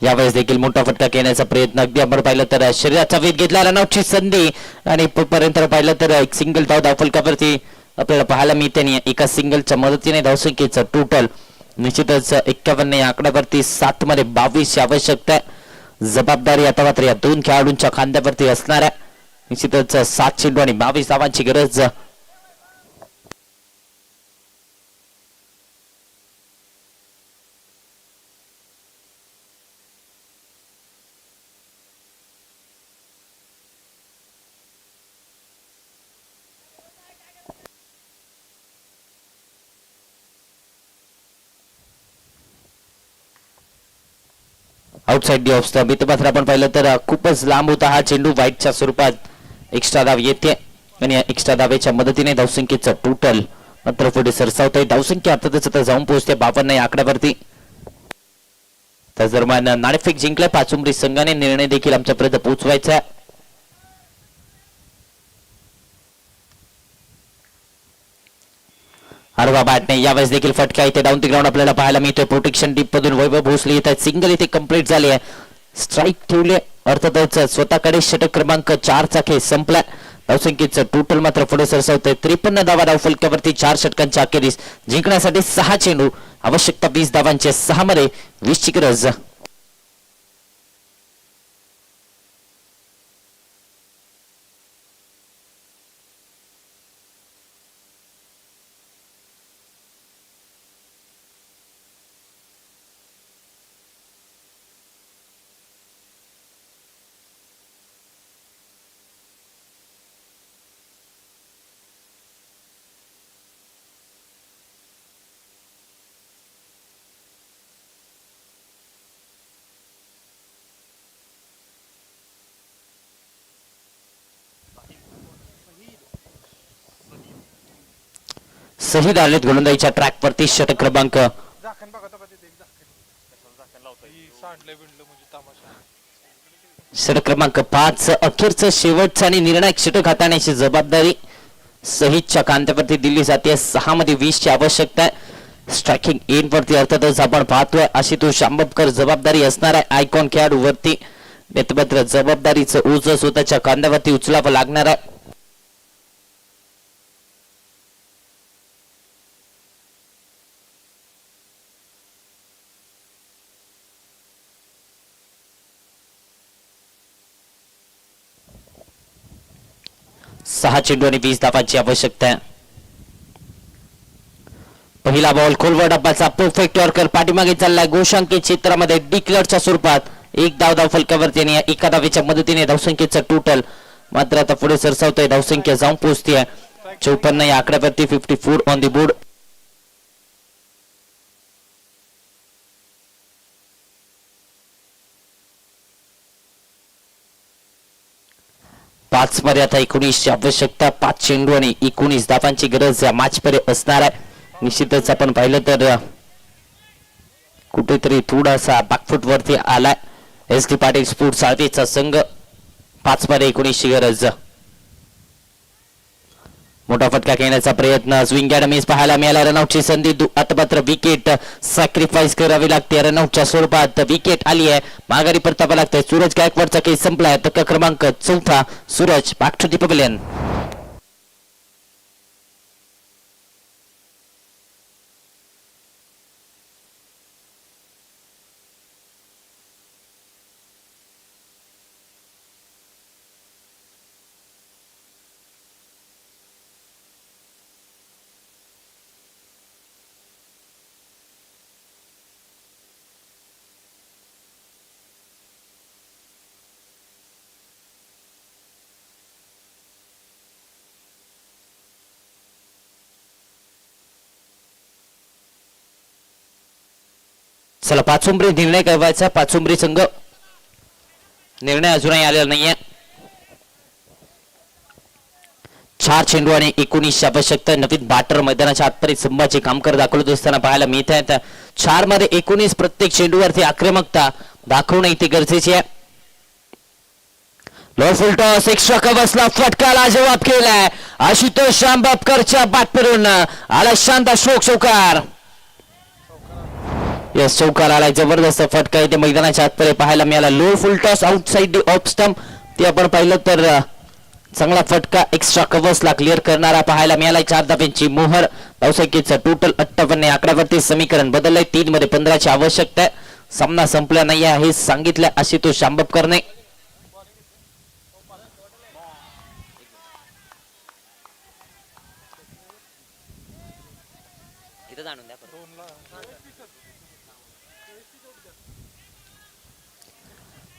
यावेळेस देखील मोठा फटका घेण्याचा प्रयत्न. अगदी आपण पाहिलं तर शरीराचा वेध घेतला. रनआउटची संधी आणि पर्यंत पाहिलं तर एक सिंगल धाव फलकावरती आपल्याला पाहायला मिळते. एका सिंगलच्या मदतीने धावसंख्येचं टोटल निश्चितच 51 या आकड्यावरती. 7 मध्ये 22 आवश्यकता आहे. जबाबदारी आता मात्र या दोन खेळाडूंच्या खांद्यावरती असणार आहे. निश्चितच 7 चेंडू आणि 22 धावांची गरज. आउटसाइड दी ऑफ स्टंप मात्र आपण पाहिलं तर खूपच लांब होता हा चेंडू. वाईटच्या स्वरूपात एक्स्ट्रा धाव येते आणि या एक्स्ट्रा धावेच्या मदतीने धावसंख्येचं टोटल मात्र पुढे सरसावतंय. धावसंख्या अर्थातच आता जाऊन पोहोचते 52 या आकड्यावरती. त्याच दरम्यान नाणेफेक जिंकलाय पाचुंबरी संघाने. निर्णय देखील आमच्यापर्यंत पोहोचवायचा. आडवा बॅटने यावेळेस देखील फटका इथे डाऊन द ग्राउंड आपल्याला पाहायला मिळतोय. प्रोटेक्शन डीप मधून वैभव भोसले येत आहेत. सिंगल इथे कंप्लीट झाली आहे. स्ट्राईक ठेवले अर्थातच स्वतःकडे षटक क्रमांक 4 चा खेळ संपला. धावसंख्येचं टोटल मात्र पुढे सरसावतंय. 53 धावा धावफलकावरती 4 षटकांच्या अखेरीस जिंकण्यासाठी 6 चेंडू आवश्यकता 20 धावांचे 6 मध्ये 20 ची गरज. शहीद आलेत गोलंदाजीच्या ट्रॅक वरती. षटक क्रमांक षटक क्रमांक 5 अखेरचं शेवटचं आणि निर्णायक षटक हाताळण्याची जबाबदारी शहीदच्या कांद्यावरती दिली जाते. 6 मध्ये 20 ची आवश्यकता आहे. स्ट्रायकिंग एंड वरती अर्थातच आपण पाहतोय आशुतोष आंबपकर जबाबदारी असणार आहे आयकॉन खेळाडू वरती. मात्र जबाबदारीचं ओझं स्वतःच्या कांद्यावरती उचलावं लागणार आहे. सहा चेंडू आणि 20 धावांची आवश्यकता आहे. पहिला बॉल खोलवर डब्बाचा परफेक्ट यॉर्कर पाठीमागे चाललाय गोशांकी क्षेत्रामध्ये डिक्लेअरच्या स्वरूपात. 1 धाव फलकावरती आणि एका धावेच्या मदतीने धावसंख्येचं टोटल मात्र आता पुढे सरसावतोय. धावसंख्या जाऊन पोहोचते 54 या आकड्यावरती. 54 ऑन द बोर्ड. पाच मध्ये आता 19 ची आवश्यकता. 5 चेंडू आणि 19 धावांची गरज या मॅच मध्ये असणार आहे. निश्चितच आपण पाहिलं तर कुठेतरी थोडासा बॅकफुट वरती आलाय एस टी पाटील स्पोर्ट्स सारथीचा संघ. 5 मध्ये 19 ची गरज. मोठा फटका घेण्याचा प्रयत्न. स्विंग अँड मिस पाहायला मिळाला. रनआउटची संधी. आता मात्र विकेट सॅक्रिफाईस करावी लागते. रनआउटच्या स्वरूपात विकेट आली आहे. माघारी परतावं लागतंय. सूरज गायकवाडचा खेळ संपलाय. धक्का क्रमांक 4. Suraj back to the pavilion. चला पाचुंबरी निर्णय कळवायचा. पाचुंबरी संघ निर्णय अजूनही आलेला नाहीये. 4 चेंडू आणि 19 ची आवश्यकता. नवीन बॅटर मैदानाच्या आतपर्यंत संभाजी कामकर दाखवत असताना पाहायला मिळत आहेत. 4 मध्ये 19 प्रत्येक चेंडूवरती आक्रमकता दाखवणं इथे गरजेचे आहे. लो फुल टॉस एक्स्ट्रा कव्हर्सला फटकाला जवाब केलाय. आशुतोष आंबपकरच्या बॅटवरून आला शानदार चौकार. यस चौकार आलाय. जबरदस्त फटका इथे मैदानाच्या आतपर्यंत पाहायला मिळाला. Low full toss outside the off stump. ते आपण पाहिलं तर चांगला फटका एक्स्ट्रा कव्हर्सला क्लिअर करणारा पाहायला मिळाला. 4 धाब्यांची मोहर. धावसंख्येचं टोटल 58 आकड्यावरती समीकरण बदललंय. 3 मध्ये 15 ची आवश्यकता आहे. सामना संपला नाही आहे हे सांगितलं आशुतोष आंबपकरने.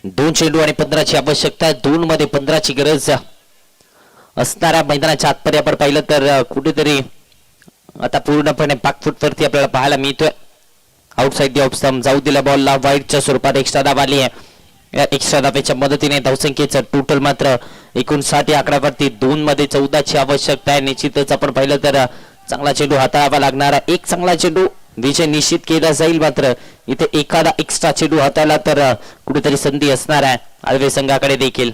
दोन चेंडू आणि 15 ची आवश्यकता. 2 मध्ये 15 ची गरज असणाऱ्या मैदानाच्या आतपर्यंत आपण पाहिलं तर कुठेतरी आता पूर्णपणे बॅकफुट वरती आपल्याला पाहायला मिळतोय. आउटसाइड दी ऑफ स्टंप जाऊ दिल्या बॉलला वाईडच्या स्वरूपात एक्स्ट्रा धाव आली आहे. या एक्स्ट्रा धावेच्या मदतीने धावसंख्येचं टोटल मात्र 59 या आकड्यावरती. 2 मध्ये 14 ची आवश्यकता आहे. निश्चितच आपण पाहिलं तर चांगला चेंडू हाताळावा लागणारा. एक चांगला चेंडू विजय निश्चित केला जाईल. मात्र इथे एखादा एक्स्ट्रा चेंडू हाताळला तर कुठेतरी संधी असणार आहे आळवे संघाकडे देखील.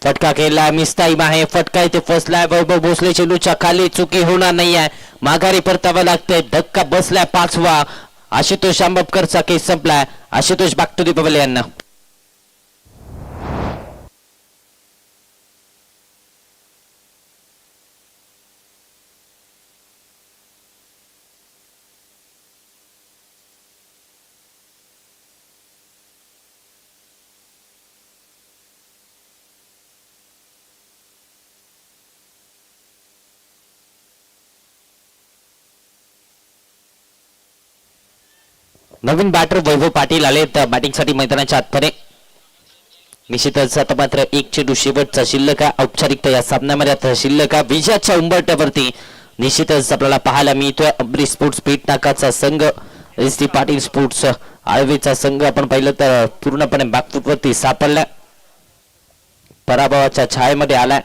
फटका केला मिस्ताईम आहे. फटका इथे फसलाय. वैभव भोसले चेंडूच्या खाली. चुकी होणार नाहीये. माघारी परतावं लागतंय. धक्का बसलाय 5वा. आशुतोष आंबपकरचा केस संपलाय. Ashutosh back to the pavilion. नवीन बॅटर वैभव पाटील आलेत बॅटिंगसाठी मैदानाच्या आतमध्ये. निश्चितच आता मात्र एक चेंडू शेवटचा शिल्लक आहे. औपचारिकता या सामन्यामध्ये आता शिल्लक आहे. विजयाच्या उंबरठ्यावरती निश्चितच आपल्याला पाहायला मिळतोय अमरीश स्पोर्ट्स पेट नाकाचा संघ, एस टी पाटील स्पोर्ट्स आळवेचा संघ आपण पाहिलं तर पूर्णपणे बॅकफूटवरती सापडलाय. पराभवाच्या छायेमध्ये आलाय.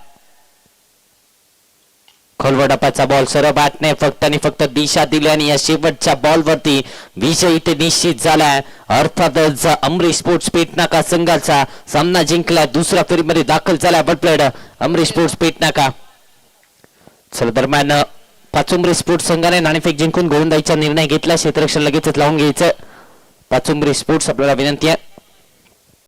खोलवर डपाचा बॉल सरळ बॅटने फक्त आणि फक्त दिशा दिली आणि या शेवटच्या बॉलवरती विजय इथे निश्चित झालाय. अर्थातच अमरीश स्पोर्ट्स पेटनाका संघाचा सामना जिंकला. दुसऱ्या फेरीमध्ये दाखल झालाय बटप्लेड अमरीश स्पोर्ट्स पेटनाका. चला दरम्यान पाचुंबरी स्पोर्ट्स संघाने नाणेफेक जिंकून गोलंदाजीचा निर्णय घेतला. क्षेत्ररक्षण लगेचच लावून घ्यायचं पाचुंबरी स्पोर्ट्स आपल्याला विनंती आहे.